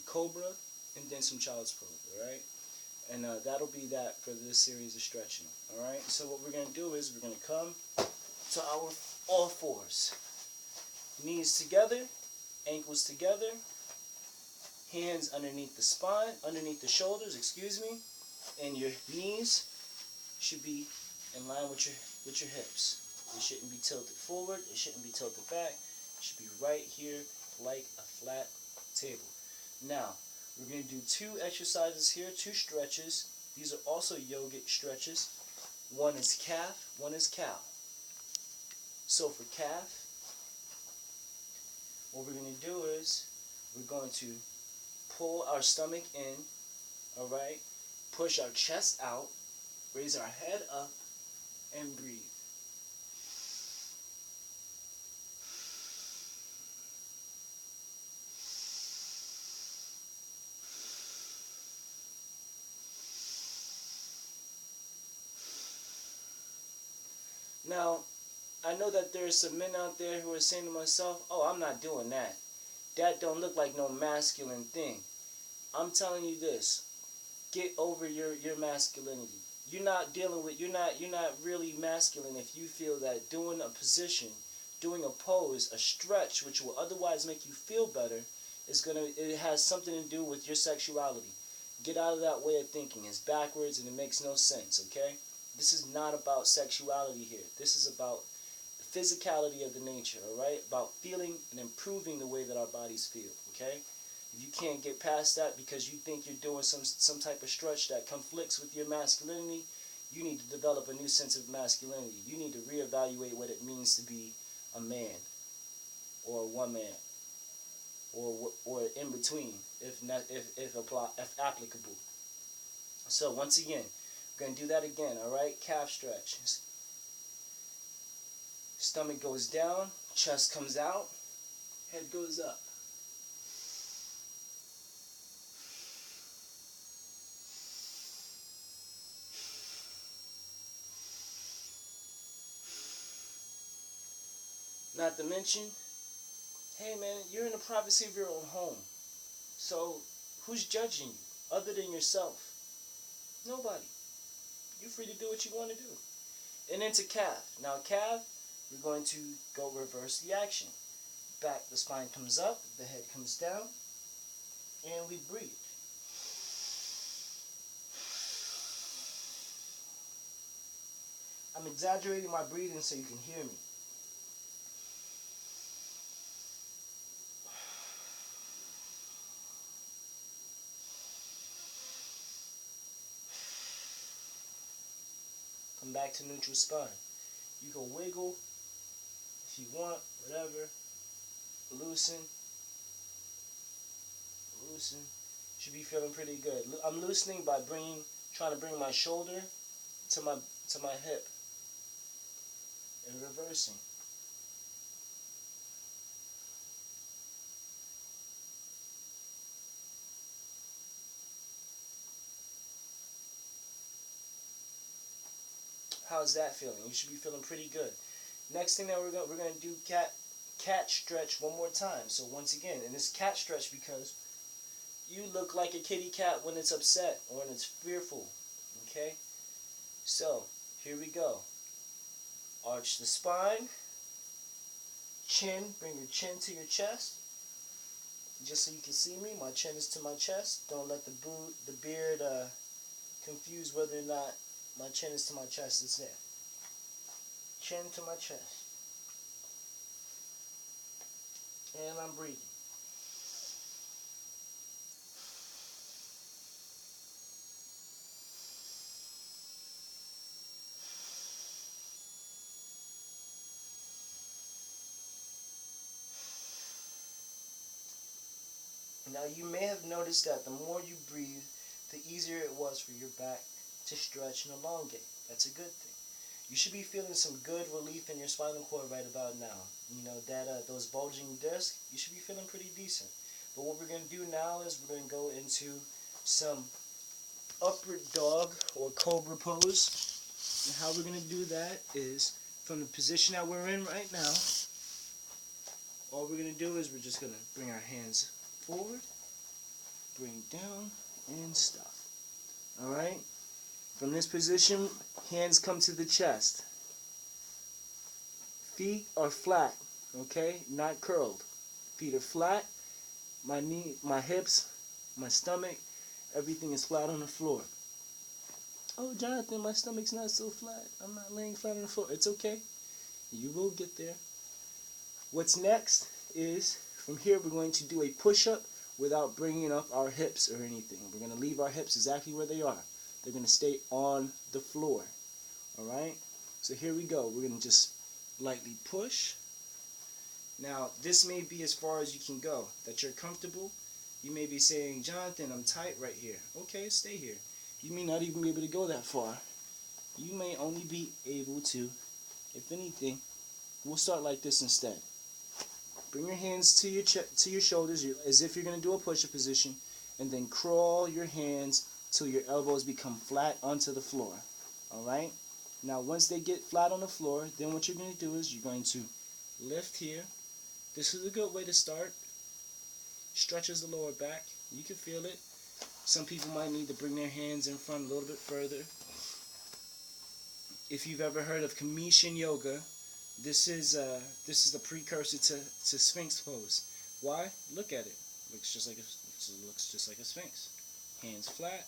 cobra, and then some child's pose, alright? And that'll be that for this series of stretching, alright? So what we're going to do is we're going to come to our all fours. Knees together, ankles together, hands underneath the spine, underneath the shoulders, excuse me, and your knees should be in line with your hips. It shouldn't be tilted forward, it shouldn't be tilted back, it should be right here like a flat table. Now, we're going to do two exercises here, two stretches. These are also yogic stretches. One is calf, one is cow. So for calf, what we're going to do is we're going to pull our stomach in, alright, push our chest out, raise our head up, and breathe. Now, I know that there's some men out there who are saying to myself, oh, I'm not doing that. That don't look like no masculine thing. I'm telling you this. Get over your masculinity. You're not really masculine if you feel that doing a position, doing a pose, a stretch which will otherwise make you feel better it has something to do with your sexuality. Get out of that way of thinking. It's backwards and it makes no sense, okay? This is not about sexuality here. This is about the physicality of the nature, alright? About feeling and improving the way that our bodies feel, okay? If you can't get past that because you think you're doing some type of stretch that conflicts with your masculinity, you need to develop a new sense of masculinity. You need to reevaluate what it means to be a man or a woman or in between, if applicable. So once again, we're gonna do that again. All right, calf stretch. Stomach goes down, chest comes out, head goes up. Not to mention, hey man, you're in the privacy of your own home. So who's judging you other than yourself? Nobody. You're free to do what you want to do. And into calf. Now calf, we're going to go reverse the action. Back, the spine comes up, the head comes down, and we breathe. I'm exaggerating my breathing so you can hear me. Come back to neutral spine. You can wiggle if you want, whatever. Loosen. Loosen. Should be feeling pretty good. I'm loosening by trying to bring my shoulder to my hip and reversing. How's that feeling? You should be feeling pretty good. Next thing that we're gonna do cat stretch one more time. So once again, and it's cat stretch because you look like a kitty cat when it's upset or when it's fearful. Okay? So here we go. Arch the spine. Chin. Bring your chin to your chest. Just so you can see me, my chin is to my chest. Don't let the beard confuse whether or not my chin is to my chest. It's there. Chin to my chest. And I'm breathing. Now you may have noticed that the more you breathe, the easier it was for your back to stretch and elongate. That's a good thing. You should be feeling some good relief in your spinal cord right about now. You know, that those bulging discs, you should be feeling pretty decent. But what we're going to do now is we're going to go into some upward dog or cobra pose. And how we're going to do that is from the position that we're in right now, all we're going to do is we're just going to bring our hands forward, bring down, and stop. Alright? From this position, hands come to the chest. Feet are flat, okay? Not curled. Feet are flat. My knee, my hips, my stomach, everything is flat on the floor. Oh, Jonathan, my stomach's not so flat. I'm not laying flat on the floor. It's okay. You will get there. What's next is, from here, we're going to do a push-up without bringing up our hips or anything. We're going to leave our hips exactly where they are. They're going to stay on the floor. Alright? So here we go. We're going to just lightly push. Now, this may be as far as you can go. That you're comfortable. You may be saying, Jonathan, I'm tight right here. Okay, stay here. You may not even be able to go that far. You may only be able to, if anything, we'll start like this instead. Bring your hands to your shoulders as if you're going to do a push-up position, and then crawl your hands till your elbows become flat onto the floor. Alright? Now, once they get flat on the floor, then what you're going to do is you're going to lift here. This is a good way to start. Stretches the lower back. You can feel it. Some people might need to bring their hands in front a little bit further. If you've ever heard of Commission Yoga, this is the precursor to Sphinx pose. Why? Look at it. Looks just like a Sphinx. Hands flat.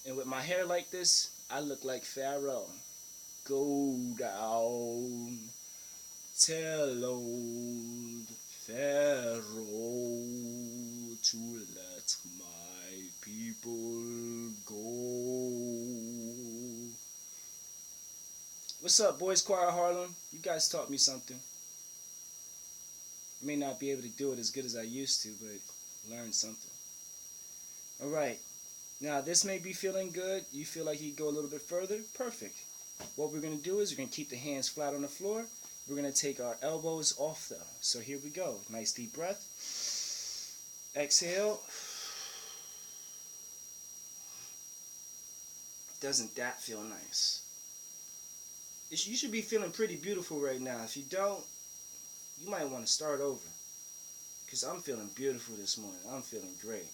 And with my hair like this, I look like Pharaoh. Go down, tell old Pharaoh to let my people go. What's up, Boys Choir Harlem? You guys taught me something. I may not be able to do it as good as I used to, but learned something. Alright, now this may be feeling good. You feel like you go a little bit further? Perfect. What we're going to do is we're going to keep the hands flat on the floor. We're going to take our elbows off though. So here we go. Nice deep breath. Exhale. Doesn't that feel nice? You should be feeling pretty beautiful right now. If you don't, you might want to start over. Because I'm feeling beautiful this morning. I'm feeling great.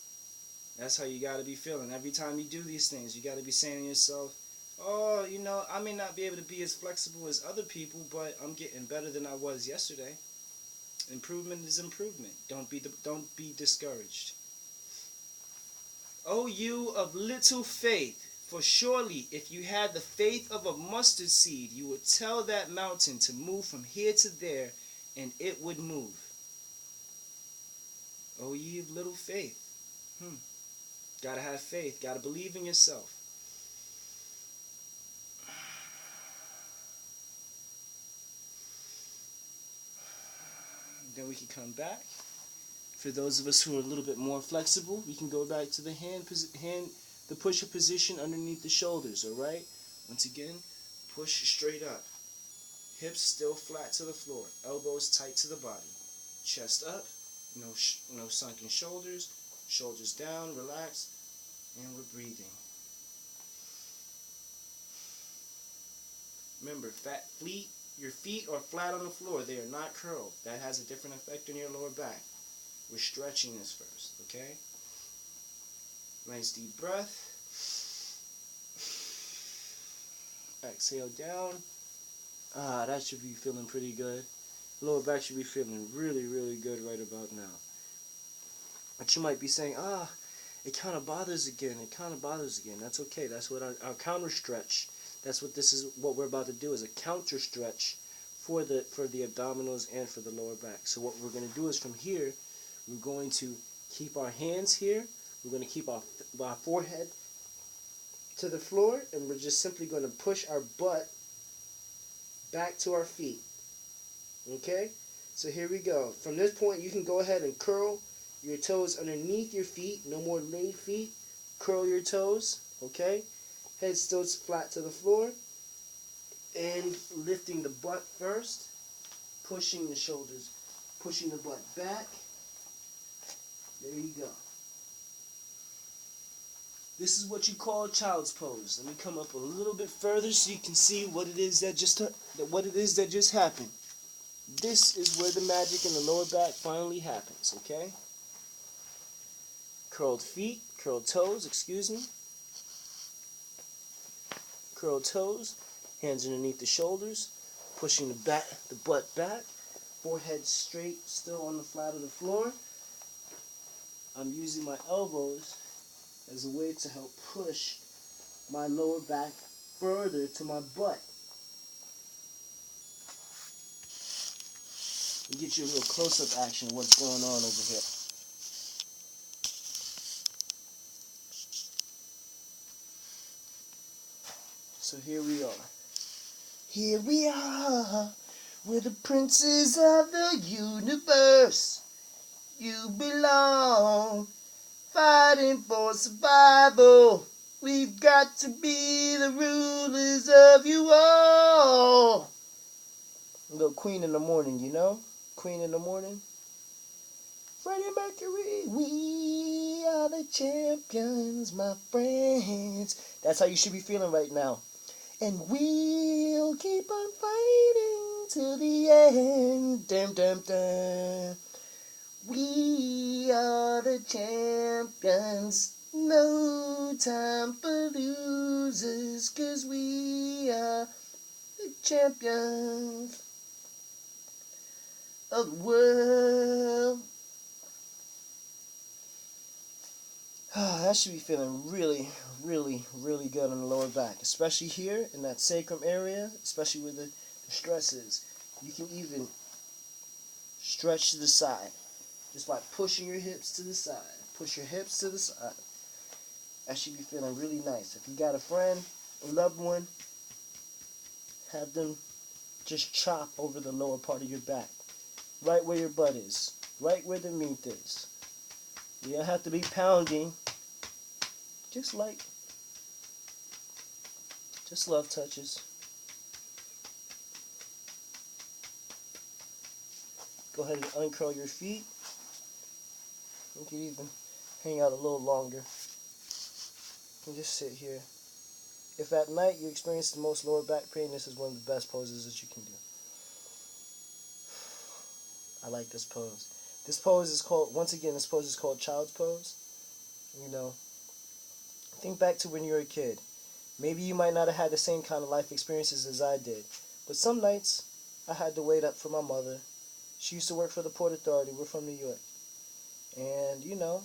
That's how you got to be feeling. Every time you do these things, you got to be saying to yourself, oh, you know, I may not be able to be as flexible as other people, but I'm getting better than I was yesterday. Improvement is improvement. Don't be discouraged. O you of little faith, for surely if you had the faith of a mustard seed, you would tell that mountain to move from here to there, and it would move. O ye of little faith. Gotta have faith. Gotta believe in yourself. Then we can come back. For those of us who are a little bit more flexible, we can go back to the the pusher position underneath the shoulders, alright? Once again, push straight up. Hips still flat to the floor. Elbows tight to the body. Chest up. No sunken shoulders. Shoulders down, relax. And we're breathing. Remember, your feet are flat on the floor. They are not curled. That has a different effect on your lower back. We're stretching this first, okay? Nice deep breath. Exhale down. That should be feeling pretty good. Lower back should be feeling really, really good right about now. But you might be saying, it kind of bothers again. It kind of bothers again. That's okay. That's what our counter stretch. That's what we're about to do is a counter stretch for the abdominals and for the lower back. So what we're going to do is from here, we're going to keep our hands here. We're going to keep our forehead to the floor, and we're just simply going to push our butt back to our feet. Okay? So here we go. From this point, you can go ahead and curl your toes underneath your feet. No more laid feet. Curl your toes. Okay? Head still flat to the floor. And lifting the butt first. Pushing the shoulders. Pushing the butt back. There you go. This is what you call child's pose. Let me come up a little bit further so you can see what it is that just happened. This is where the magic in the lower back finally happens, okay? Curled feet, curled toes, excuse me. Curled toes, hands underneath the shoulders, pushing the butt back, forehead straight, still on the flat of the floor. I'm using my elbows as a way to help push my lower back further to my butt. And get you a little close-up action of what's going on over here. So here we are. Here we are. We're the princes of the universe. You belong. Fighting for survival. We've got to be the rulers of you all. A little Queen in the morning, you know? Queen in the morning. Freddie Mercury. We are the champions, my friends. That's how you should be feeling right now. And we'll keep on fighting till the end. Dum, dum, dum. We are the champions. No time for losers, 'cause we are the champions of the world. That should be feeling really, really, really good on the lower back, especially here in that sacrum area, especially where the stress is. You can even stretch to the side, just by pushing your hips to the side. Push your hips to the side. That should be feeling really nice. If you got a friend, a loved one, have them just chop over the lower part of your back, right where your butt is, right where the meat is. You don't have to be pounding. Just love touches. Go ahead and uncurl your feet. You can even hang out a little longer and just sit here. If at night you experience the most lower back pain, this is one of the best poses that you can do. I like this pose. This pose is called, once again, this pose is called child's pose. You know, think back to when you were a kid. Maybe you might not have had the same kind of life experiences as I did, but some nights I had to wait up for my mother. She used to work for the Port Authority. We're from New York. And, you know,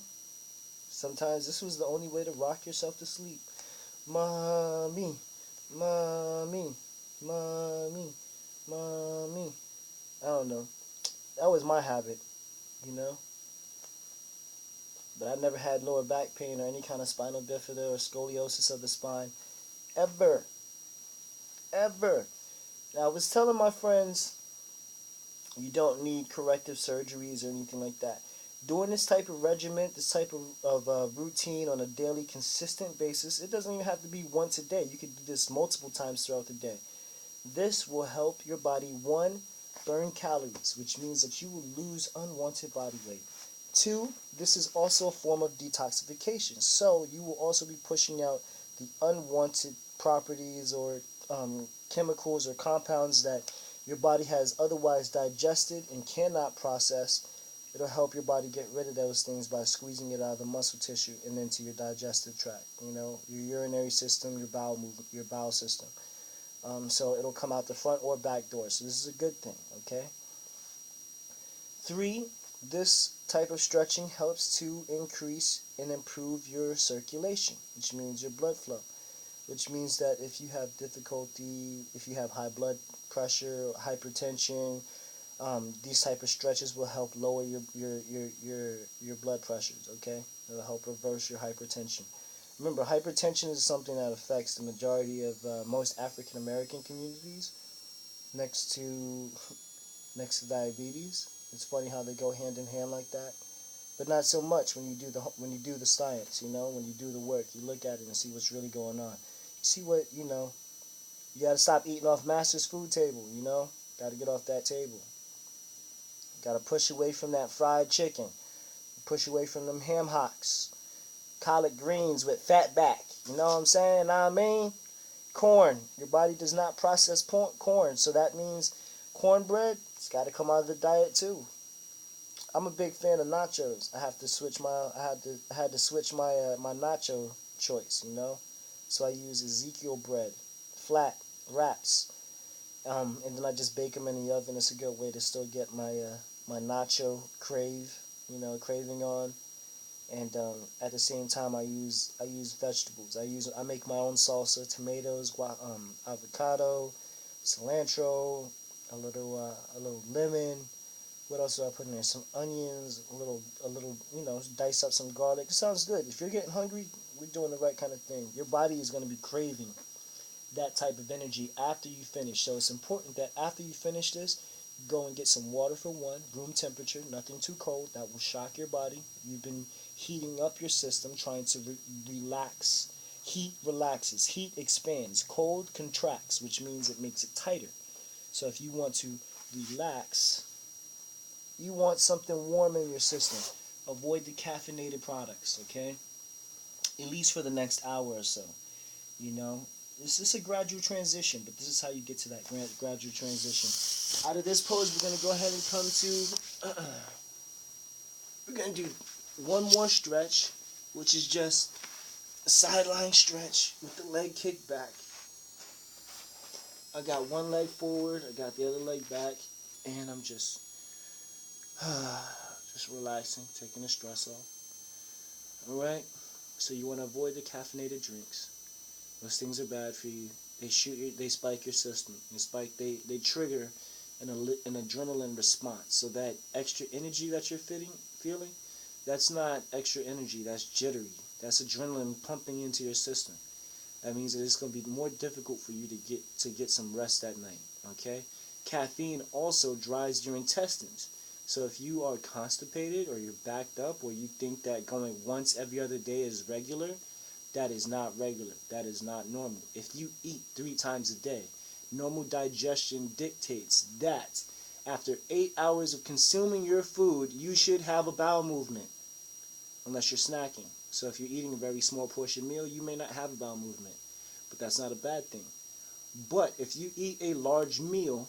sometimes this was the only way to rock yourself to sleep. Mommy, mommy, mommy, mommy. I don't know. That was my habit, you know. But I never had lower back pain or any kind of spinal bifida or scoliosis of the spine. Ever. Ever. Now, I was telling my friends, you don't need corrective surgeries or anything like that. Doing this type of regimen, this type of routine on a daily, consistent basis, it doesn't even have to be once a day. You could do this multiple times throughout the day. This will help your body, one, burn calories, which means that you will lose unwanted body weight. Two, this is also a form of detoxification. So you will also be pushing out the unwanted properties or chemicals or compounds that your body has otherwise digested and cannot process. It'll help your body get rid of those things by squeezing it out of the muscle tissue and into your digestive tract. You know, your urinary system, your bowel movement, your bowel system. So it'll come out the front or back door. So this is a good thing, okay? Three, this type of stretching helps to increase and improve your circulation, which means your blood flow, which means that if you have difficulty, if you have high blood pressure, hypertension, these type of stretches will help lower your blood pressures, okay? It'll help reverse your hypertension. Remember, hypertension is something that affects the majority of most African American communities, next to diabetes. It's funny how they go hand in hand like that, but not so much when you do the science. You know, when you do the work, you look at it and see what's really going on. You see what you know. You gotta stop eating off Master's food table. You know, gotta get off that table. Gotta push away from that fried chicken. Push away from them ham hocks, collard greens with fat back. You know what I'm saying? Know what I mean? Corn. Your body does not process corn, so that means cornbread, it's got to come out of the diet too. I'm a big fan of nachos. I had to switch my nacho choice, you know. So I use Ezekiel bread, flat wraps, and then I just bake them in the oven. It's a good way to still get my nacho craving on. And at the same time, I use vegetables. I make my own salsa: tomatoes, avocado, cilantro, a little lemon. What else do I put in there? Some onions, a little, dice up some garlic. It sounds good. If you're getting hungry, we're doing the right kind of thing. Your body is going to be craving that type of energy after you finish. So it's important that after you finish this, go and get some water for one, room temperature, nothing too cold. That will shock your body. You've been heating up your system, trying to relax. Heat relaxes. Heat expands. Cold contracts, which means it makes it tighter. So if you want to relax, you want something warm in your system. Avoid the caffeinated products, okay? At least for the next hour or so. You know, It's just a gradual transition, but this is how you get to that gradual transition. Out of this pose, we're going to go ahead and come to, we're going to do one more stretch, which is just a sideline stretch with the leg kicked back. I got one leg forward, I got the other leg back, and I'm just relaxing, taking the stress off. Alright? So you want to avoid the caffeinated drinks. Those things are bad for you. They spike your system. They trigger an adrenaline response. So that extra energy that you're feeling, that's not extra energy, that's jittery. That's adrenaline pumping into your system. That means that it's going to be more difficult for you to get some rest at night. Okay? Caffeine also dries your intestines. So if you are constipated or you're backed up or you think that going once every other day is regular, that is not regular. That is not normal. If you eat 3 times a day, normal digestion dictates that after 8 hours of consuming your food, you should have a bowel movement, unless you're snacking. So if you're eating a very small portion meal, you may not have a bowel movement, but that's not a bad thing. But if you eat a large meal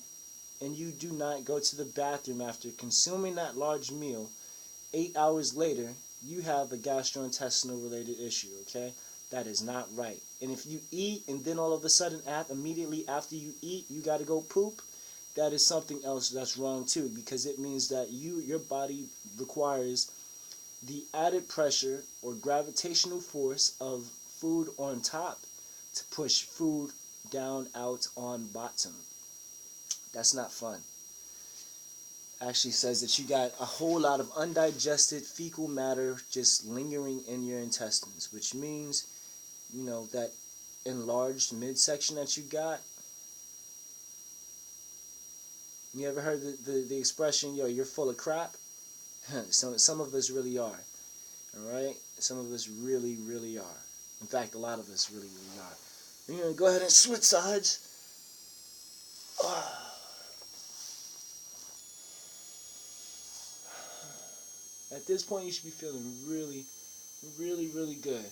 and you do not go to the bathroom after consuming that large meal, 8 hours later, you have a gastrointestinal related issue, okay? That is not right. And if you eat and then all of a sudden, immediately after you eat, you got to go poop, that is something else that's wrong too, because it means that your body requires the added pressure or gravitational force of food on top to push food down out on bottom. That's not fun. Actually says that you got a whole lot of undigested fecal matter just lingering in your intestines, which means, you know, that enlarged midsection that you got. You ever heard the expression, yo, you're full of crap? Some of us really are. Alright? Some of us really, really are. In fact, a lot of us really, really are. You're going to go ahead and switch sides. At this point, you should be feeling really, really, really good.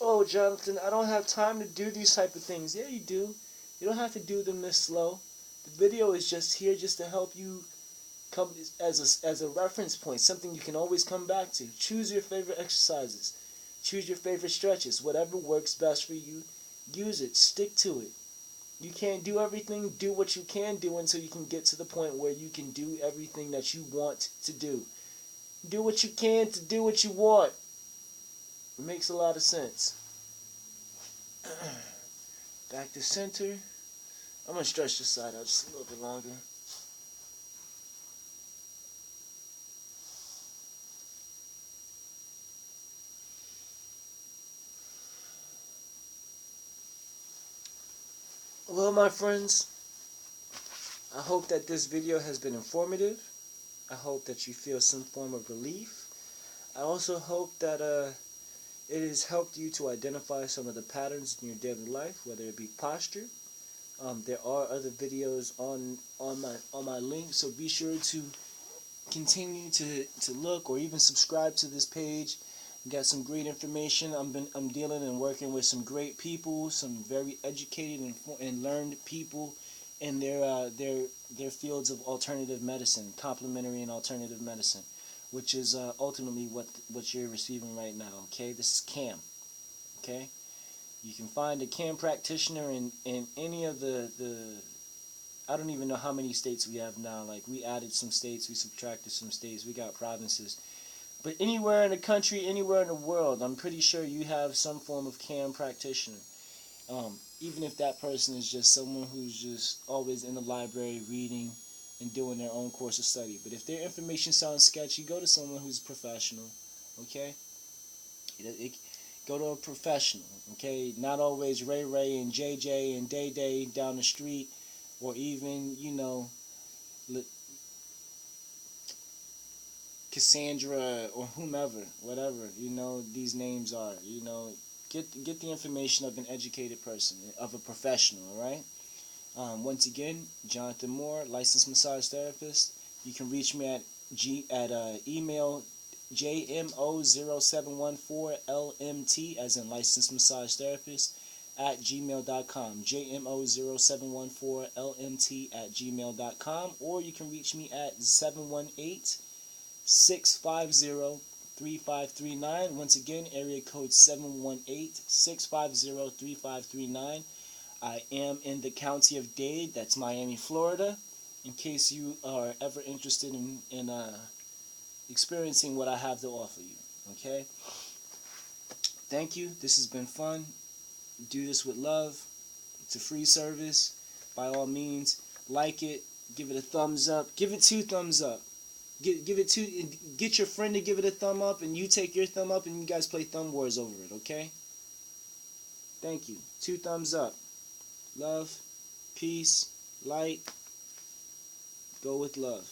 Oh, Jonathan, I don't have time to do these type of things. Yeah, you do. You don't have to do them this slow. The video is just here just to help you come as a reference point, something you can always come back to. Choose your favorite exercises. Choose your favorite stretches. Whatever works best for you, use it. Stick to it. You can't do everything. Do what you can do until you can get to the point where you can do everything that you want to do. Do what you can to do what you want. It makes a lot of sense. Back to center. I'm going to stretch this side out just a little bit longer. Well, my friends, I hope that this video has been informative. I hope that you feel some form of relief. I also hope that it has helped you to identify some of the patterns in your daily life, whether it be posture. There are other videos on my link, so be sure to continue to look or even subscribe to this page. Got some great information. I'm dealing and working with some great people, some very educated and learned people in their fields of alternative medicine, complementary and alternative medicine, which is ultimately what you're receiving right now. Okay, this is CAM. Okay, you can find a CAM practitioner in any of the I don't even know how many states we have now. Like, we added some states, we subtracted some states, we got provinces. But anywhere in the country, anywhere in the world, I'm pretty sure you have some form of CAM practitioner. Even if that person is just someone who's just always in the library reading and doing their own course of study. But if their information sounds sketchy, go to someone who's professional, okay? Go to a professional, okay? Not always Ray Ray and JJ and Day Day down the street, or even, you know, Cassandra or whomever, whatever, you know, these names are, you know, get the information of an educated person, of a professional, all right? Once again, Jonathan Moore, licensed massage therapist. You can reach me at email JMO0714LMT, as in licensed massage therapist, at gmail.com. JMO0714LMT at gmail.com. Or you can reach me at 718-650-3539. Once again, area code 718-650-3539. I am in the county of Dade, that's Miami, Florida, in case you are ever interested in experiencing what I have to offer you. Okay? Thank you. This has been fun. Do this with love. It's a free service. By all means, like it, give it a thumbs up, give it 2 thumbs up. Give it 2. Get your friend to give it a thumb up, and you take your thumb up, and you guys play thumb wars over it. Okay? Thank you. 2 thumbs up. Love, peace, light. Go with love.